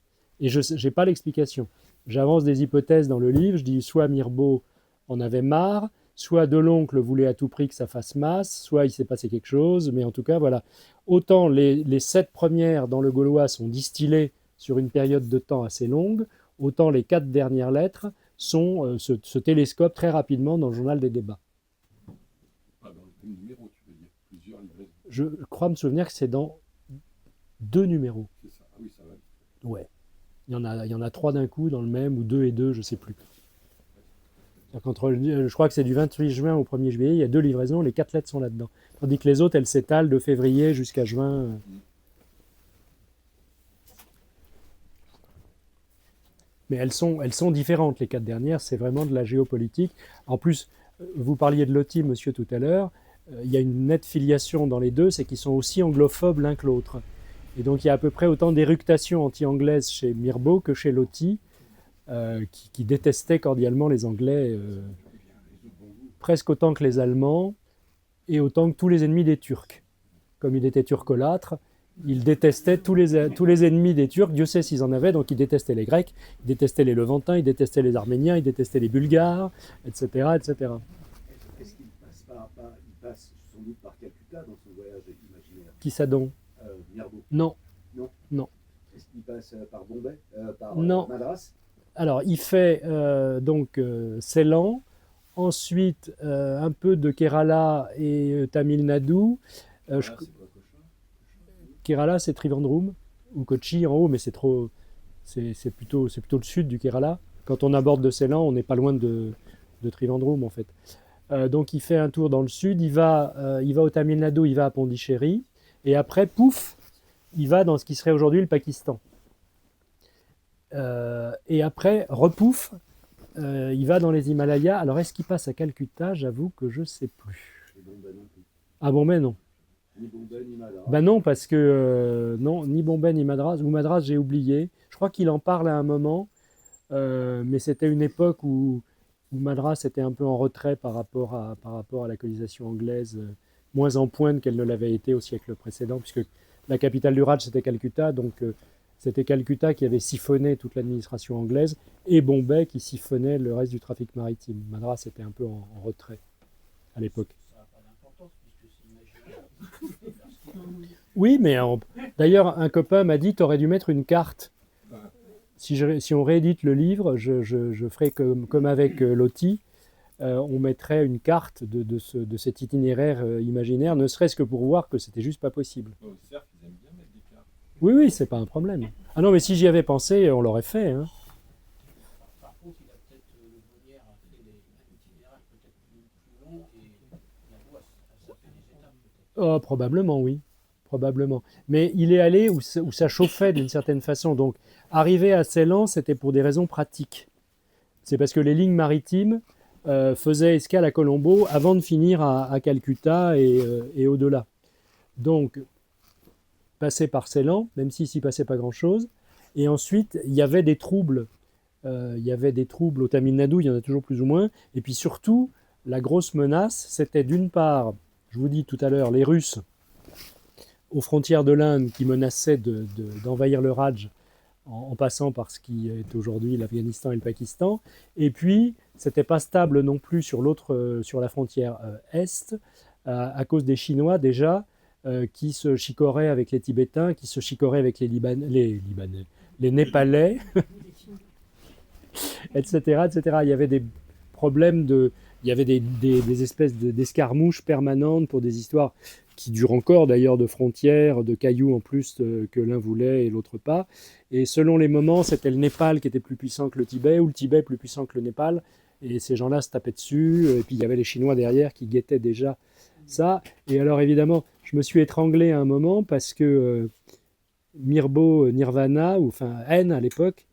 Et je n'ai pas l'explication. J'avance des hypothèses dans le livre, je dis soit Mirbeau en avait marre, soit Deloncle voulait à tout prix que ça fasse masse, soit il s'est passé quelque chose, mais en tout cas, voilà. Autant les 7 premières dans le Gaulois sont distillées sur une période de temps assez longue, autant les 4 dernières lettres se télescopent très rapidement dans le journal des débats. Pas dans le même numéro, tu veux dire, plusieurs livraisons. Je crois me souvenir que c'est dans 2 numéros. C'est ça, ah oui, ça va. Ouais. Il y en a 3 d'un coup dans le même, ou 2 et 2, je ne sais plus. Je crois que c'est du 28 juin au 1er juillet, il y a 2 livraisons, les 4 lettres sont là-dedans. Tandis que les autres, elles s'étalent de février jusqu'à juin. Mais elles sont différentes, les 4 dernières, c'est vraiment de la géopolitique. En plus, vous parliez de Loti, monsieur, tout à l'heure, il y a une nette filiation dans les deux, c'est qu'ils sont aussi anglophobes l'un que l'autre. Et donc il y a à peu près autant d'éructations anti-anglaises chez Mirbeau que chez Loti, qui détestait cordialement les Anglais, presque autant que les Allemands, et autant que tous les ennemis des Turcs. Comme il était turcolâtre, il détestait tous les ennemis des Turcs, Dieu sait s'ils en avaient, donc il détestait les Grecs, il détestait les Levantins, il détestait les Arméniens, il détestait les Bulgares, etc. etc. Est-ce qu'il passe il passe sans doute par Calcutta dans son voyage imaginaire Qui ça donc Mirbeau. Non. Non. Non. Est-ce qu'il passe par Bombay par Non. Madras? Alors, il fait donc Ceylan, ensuite un peu de Kerala et Tamil Nadu. C'est quoi, Cochin? Kerala, c'est Trivandrum, ou Kochi en haut, mais c'est plutôt le sud du Kerala. Quand on aborde de Ceylan, on n'est pas loin de Trivandrum, en fait. Donc, il fait un tour dans le sud, il va au Tamil Nadu, il va à Pondichéry, et après, pouf, il va dans ce qui serait aujourd'hui le Pakistan. Et après, repouf, il va dans les Himalayas. Alors, est-ce qu'il passe à Calcutta? J'avoue que je ne sais plus. Et Bombay non plus. Ah, Bombay, non. Ni Bombay ni Madras. Ben non, parce que non, ni Bombay ni Madras. Ou Madras, j'ai oublié. Je crois qu'il en parle à un moment, mais c'était une époque où Madras était un peu en retrait par rapport à la colonisation anglaise, moins en pointe qu'elle ne l'avait été au siècle précédent, puisque la capitale du Raj, c'était Calcutta, donc c'était Calcutta qui avait siphonné toute l'administration anglaise, et Bombay qui siphonnait le reste du trafic maritime. Madras était un peu en retrait à l'époque. Ça n'a pas d'importance puisque c'est imaginaire. Oui, mais d'ailleurs, un copain m'a dit, tu aurais dû mettre une carte. Si on réédite le livre, je ferai comme avec Loti, on mettrait une carte de cet itinéraire imaginaire, ne serait-ce que pour voir que c'était juste pas possible. Au cercle, ils aiment bien mettre des cartes. Oui, c'est pas un problème. Ah non, mais si j'y avais pensé, on l'aurait fait. Hein. Par contre, il a peut-être le Bonnière a fait l'itinéraire peut-être plus long et la loi, ça fait des étapes peut-être. Oh, probablement, oui. probablement. Mais il est allé où ça chauffait d'une certaine façon. Donc, arriver à Ceylan, c'était pour des raisons pratiques. C'est parce que les lignes maritimes faisaient escale à Colombo avant de finir à Calcutta et au-delà. Donc, passer par Ceylan, même s'il s'y passait pas grand-chose. Et ensuite, il y avait des troubles. Il y avait des troubles au Tamil Nadu, il y en a toujours plus ou moins. Et puis surtout, la grosse menace, c'était d'une part, je vous dis tout à l'heure, les Russes aux frontières de l'Inde qui menaçaient d'envahir le Raj en passant par ce qui est aujourd'hui l'Afghanistan et le Pakistan. Et puis, c'était pas stable non plus sur la frontière est, à cause des Chinois déjà, qui se chicoraient avec les Tibétains, qui se chicoraient avec les Népalais, etc., etc. Il y avait des problèmes il y avait des espèces d'escarmouches permanentes pour des histoires qui durent encore d'ailleurs, de frontières, de cailloux en plus que l'un voulait et l'autre pas. Et selon les moments, c'était le Népal qui était plus puissant que le Tibet, ou le Tibet plus puissant que le Népal. Et ces gens-là se tapaient dessus. Et puis il y avait les Chinois derrière qui guettaient déjà ça. Et alors évidemment, je me suis étranglé à un moment parce que Mirbeau Nirvana, ou enfin N à l'époque,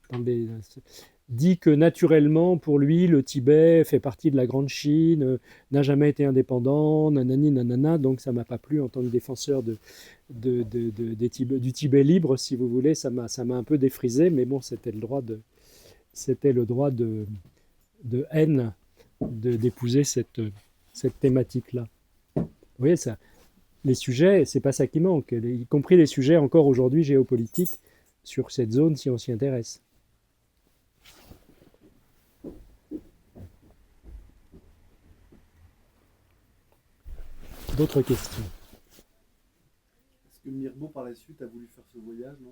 dit que naturellement, pour lui, le Tibet fait partie de la Grande Chine, n'a jamais été indépendant, nanani, nanana, donc ça m'a pas plu en tant que défenseur du Tibet libre, si vous voulez, ça m'a un peu défrisé, mais bon, c'était le droit de N d'épouser cette thématique-là. Vous voyez, ça, les sujets, c'est pas ça qui manque, y compris les sujets encore aujourd'hui géopolitiques sur cette zone si on s'y intéresse. D'autres questions? Est-ce que Mirbeau, par la suite, a voulu faire ce voyage, non?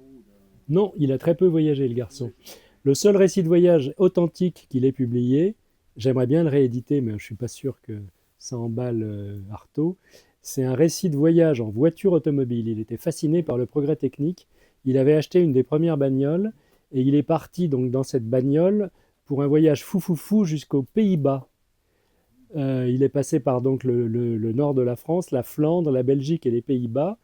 Non, il a très peu voyagé, le garçon. Le seul récit de voyage authentique qu'il ait publié, j'aimerais bien le rééditer, mais je ne suis pas sûr que ça emballe Artaud, c'est un récit de voyage en voiture automobile. Il était fasciné par le progrès technique. Il avait acheté une des premières bagnoles, et il est parti donc dans cette bagnole pour un voyage fou jusqu'aux Pays-Bas. Il est passé par donc le nord de la France, la Flandre, la Belgique et les Pays-Bas.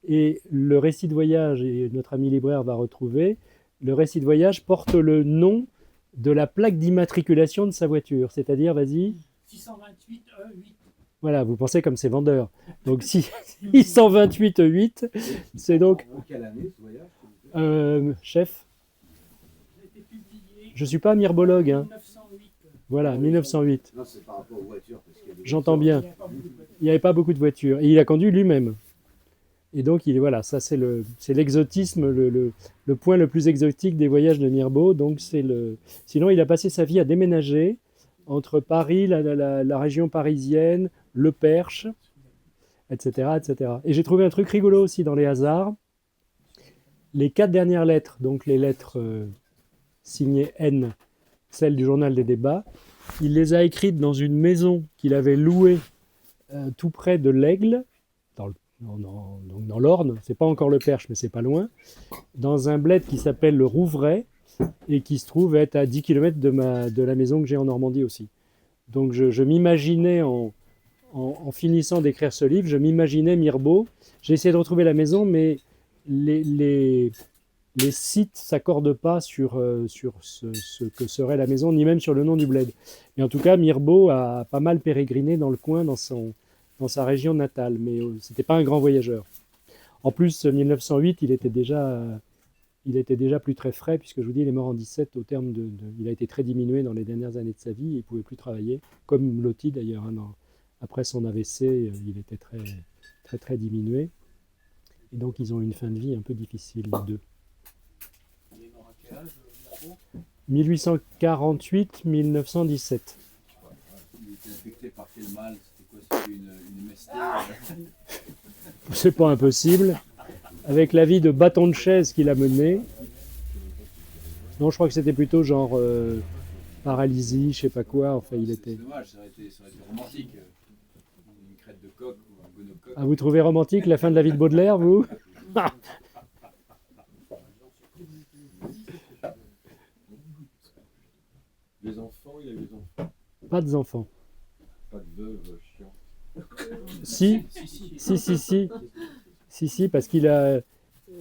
Et le récit de voyage, et notre ami libraire va retrouver, le récit de voyage porte le nom de la plaque d'immatriculation de sa voiture. C'est-à-dire, vas-y. 628 E8. Voilà, vous pensez comme c'est vendeur. Donc 628 E8, c'est donc... En quelle année ce voyage? Chef, Ça a été publié je ne suis pas myrbologue. en Hein. 1908. Voilà, 1908. Non, c'est par rapport aux voitures. Parce qu'il y a des J'entends voitures. bien. Il n'y avait pas beaucoup de voitures. Et il a conduit lui-même. Et donc, voilà, ça c'est l'exotisme, le point le plus exotique des voyages de Mirbeau. Donc, sinon, il a passé sa vie à déménager entre Paris, la région parisienne, le Perche, etc., etc. Et j'ai trouvé un truc rigolo aussi dans les hasards. Les 4 dernières lettres, donc les lettres signées N, celles du journal des débats, il les a écrites dans une maison qu'il avait louée tout près de l'Aigle, dans l'Orne, c'est pas encore le Perche, mais c'est pas loin, dans un bled qui s'appelle le Rouvray, et qui se trouve être à 10 km de la maison que j'ai en Normandie aussi. Donc je m'imaginais, en finissant d'écrire ce livre, je m'imaginais Mirbeau. J'ai essayé de retrouver la maison, mais les sites ne s'accordent pas sur ce que serait la maison, ni même sur le nom du bled. Mais en tout cas, Mirbeau a pas mal pérégriné dans le coin, dans sa région natale, mais ce n'était pas un grand voyageur. En plus, 1908, il était déjà plus très frais, puisque je vous dis, il est mort en 17, au terme il a été très diminué dans les dernières années de sa vie, et il ne pouvait plus travailler, comme Loti d'ailleurs. Hein, après son AVC, il était très, très, très diminué. Et donc, ils ont eu une fin de vie un peu difficile, les deux. Il est mort à quel âge, Mirbeau? 1848-1917. Il était affecté par quel mal? C'était quoi? C'était une MST? C'est pas impossible. Avec la vie de bâton de chaise qu'il a menée. Non, je crois que c'était plutôt genre paralysie, je sais pas quoi. Enfin, il était. C'est dommage, ça aurait été romantique. Une crête de coq ou un gonocoque. Ah, vous trouvez romantique la fin de la vie de Baudelaire, vous? Les enfants, il y a des enfants. Pas d'enfants. Pas de veuve chiant. Si. Si, parce qu'il a.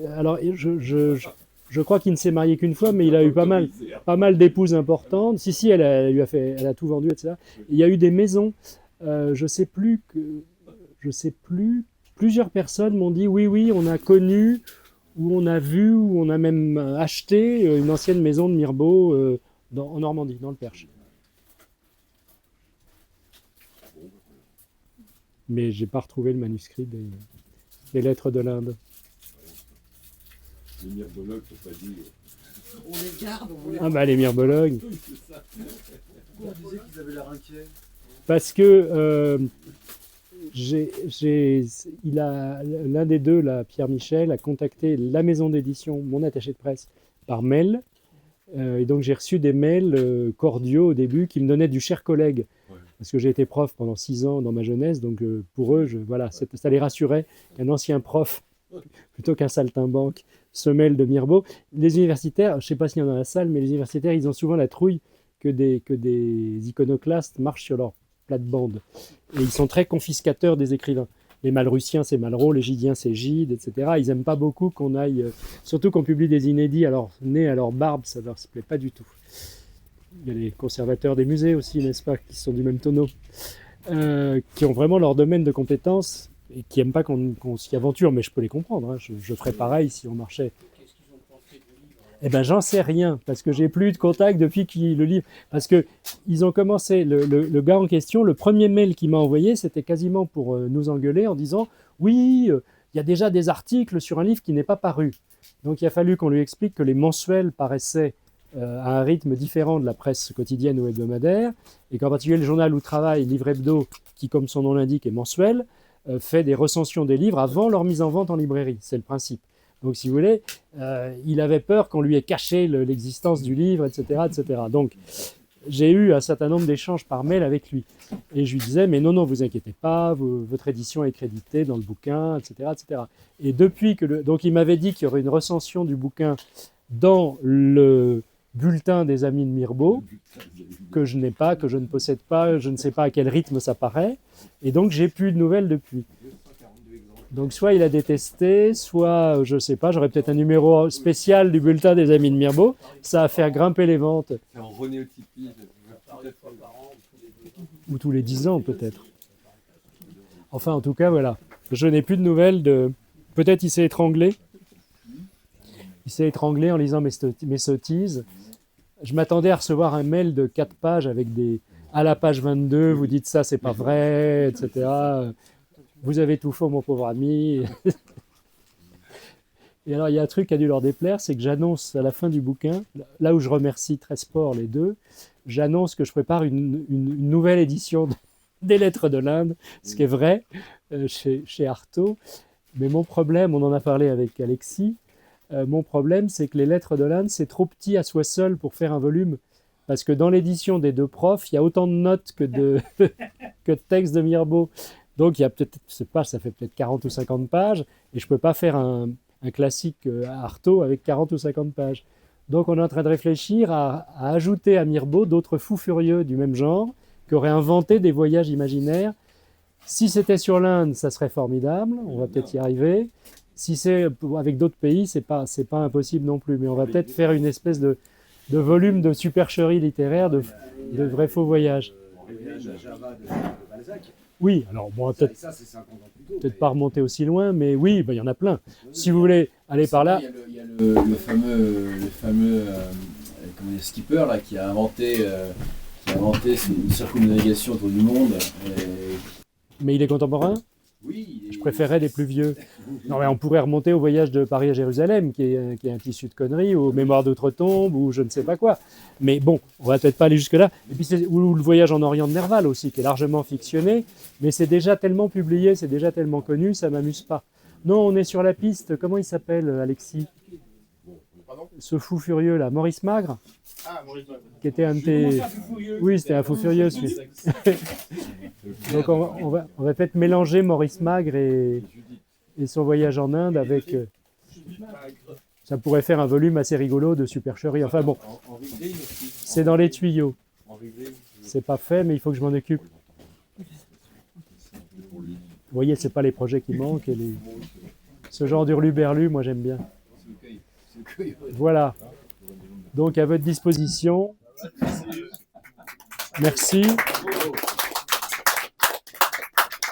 Alors, je crois qu'il ne s'est marié qu'une fois, mais il a eu pas mal d'épouses importantes. Si, elle a tout vendu, etc. Il y a eu des maisons. Je sais plus. Plusieurs personnes m'ont dit oui, on a connu, ou on a vu, ou on a même acheté une ancienne maison de Mirbeau en Normandie, dans le Perche. Mais j'ai pas retrouvé le manuscrit des lettres de l'Inde. Les myrbologues sont pas dit. On les garde, on les... Ah bah les myrbologues. On disait qu'ils avaient l'air inquiets. Parce que l'un des deux, là, Pierre Michel, a contacté la maison d'édition, mon attaché de presse, par mail. Et donc j'ai reçu des mails cordiaux au début qui me donnaient du cher collègue. Ouais. Parce que j'ai été prof pendant 6 ans dans ma jeunesse, donc pour eux, voilà, ça les rassurait qu'un ancien prof, plutôt qu'un saltimbanque, se mêle de Mirbeau. Les universitaires, je ne sais pas s'il y en a dans la salle, mais les universitaires, ils ont souvent la trouille que des iconoclastes marchent sur leur plate-bande. Et ils sont très confiscateurs des écrivains. Les Malrussiens, c'est Malraux, les Gidiens, c'est Gide, etc. Ils n'aiment pas beaucoup qu'on aille... surtout qu'on publie des inédits nés à leur barbe, ça ne leur plaît pas du tout. Il y a les conservateurs des musées aussi, n'est-ce pas, qui sont du même tonneau, qui ont vraiment leur domaine de compétences et qui n'aiment pas qu'on s'y aventure, mais je peux les comprendre. Hein. Je ferais pareil si on marchait. Qu'est-ce qu'ils ont pensé du livre? Eh ben, j'en sais rien, parce que j'ai plus eu de contact depuis le livre. Parce que ils ont commencé, le gars en question, le premier mail qu'il m'a envoyé, c'était quasiment pour nous engueuler en disant « Oui, il y a déjà des articles sur un livre qui n'est pas paru. » Donc il a fallu qu'on lui explique que les mensuels paraissaient à un rythme différent de la presse quotidienne ou hebdomadaire, et qu'en particulier le journal où travaille, Livre Hebdo, qui comme son nom l'indique est mensuel, fait des recensions des livres avant leur mise en vente en librairie. C'est le principe. Donc, si vous voulez, il avait peur qu'on lui ait caché l'existence du livre, etc., etc. Donc, j'ai eu un certain nombre d'échanges par mail avec lui. Et je lui disais, mais non, vous inquiétez pas, votre édition est créditée dans le bouquin, etc., etc. Et depuis que... Donc, il m'avait dit qu'il y aurait une recension du bouquin dans le bulletin des Amis de Mirbeau, que je n'ai pas, que je ne possède pas, je ne sais pas à quel rythme ça paraît. Et donc, j'ai plus de nouvelles depuis. Donc soit il a détesté, soit je ne sais pas, j'aurais peut-être un numéro spécial du bulletin des Amis de Mirbeau, ça va faire grimper les ventes. C'est en renéotypie. Ou tous les 10 ans peut-être. Enfin en tout cas voilà, je n'ai plus de nouvelles de... Peut-être il s'est étranglé. Il s'est étranglé en lisant mes sottises. Je m'attendais à recevoir un mail de 4 pages avec des... À la page 22, vous dites ça, c'est pas vrai, etc. Vous avez tout faux, mon pauvre ami. Et alors, il y a un truc qui a dû leur déplaire, c'est que j'annonce à la fin du bouquin, là où je remercie très sport les deux, j'annonce que je prépare une nouvelle édition des Lettres de l'Inde, ce qui est vrai, chez Artaud. Mais mon problème, on en a parlé avec Alexis, mon problème, c'est que les Lettres de l'Inde, c'est trop petit à soi seul pour faire un volume. Parce que dans l'édition des deux profs, il y a autant de notes que de textes de Mirbeau. Donc, il y a peut-être, je sais pas, ça fait peut-être 40 ou 50 pages, et je ne peux pas faire un classique Artaud avec 40 ou 50 pages. Donc, on est en train de réfléchir à ajouter à Mirbeau d'autres fous furieux du même genre, qui auraient inventé des voyages imaginaires. Si c'était sur l'Inde, ça serait formidable, on va peut-être y arriver. Si c'est avec d'autres pays, c'est pas impossible non plus, mais on va peut-être faire une espèce de volume de supercherie littéraire, de vrais faux voyages. Le voyage à Java de Balzac. Oui, alors bon, peut-être Ça, c'est 50 ans plus tôt. pas remonter aussi loin, mais oui, il y en a plein. Si vous voulez aller par là... Il y a le fameux comment dire, skipper là, qui a inventé une circumnavigation autour du monde. Mais il est contemporain? Oui, Je préférais les plus vieux. Non, mais on pourrait remonter au voyage de Paris à Jérusalem, qui est un tissu de conneries, ou aux Mémoires d'Outre-Tombe, ou je ne sais pas quoi. Mais bon, on va peut-être pas aller jusque-là. Et puis, ou le voyage en Orient de Nerval aussi, qui est largement fictionné, mais c'est déjà tellement publié, c'est déjà tellement connu, ça m'amuse pas. Non, on est sur la piste. Comment il s'appelle, Alexis? Ce fou furieux là, Maurice Magre, Ah, Maurice Magre. qui était un de tes... Oui, c'était un fou furieux, celui. Donc on va peut-être mélanger Maurice Magre et son voyage en Inde avec... ça pourrait faire un volume assez rigolo de supercherie. Enfin bon, c'est dans les tuyaux. C'est pas fait, mais il faut que je m'en occupe. Vous voyez, c'est pas les projets qui manquent. Ce genre d'hurluberlu, moi j'aime bien. C'est le cueil. Voilà. Donc à votre disposition. Merci.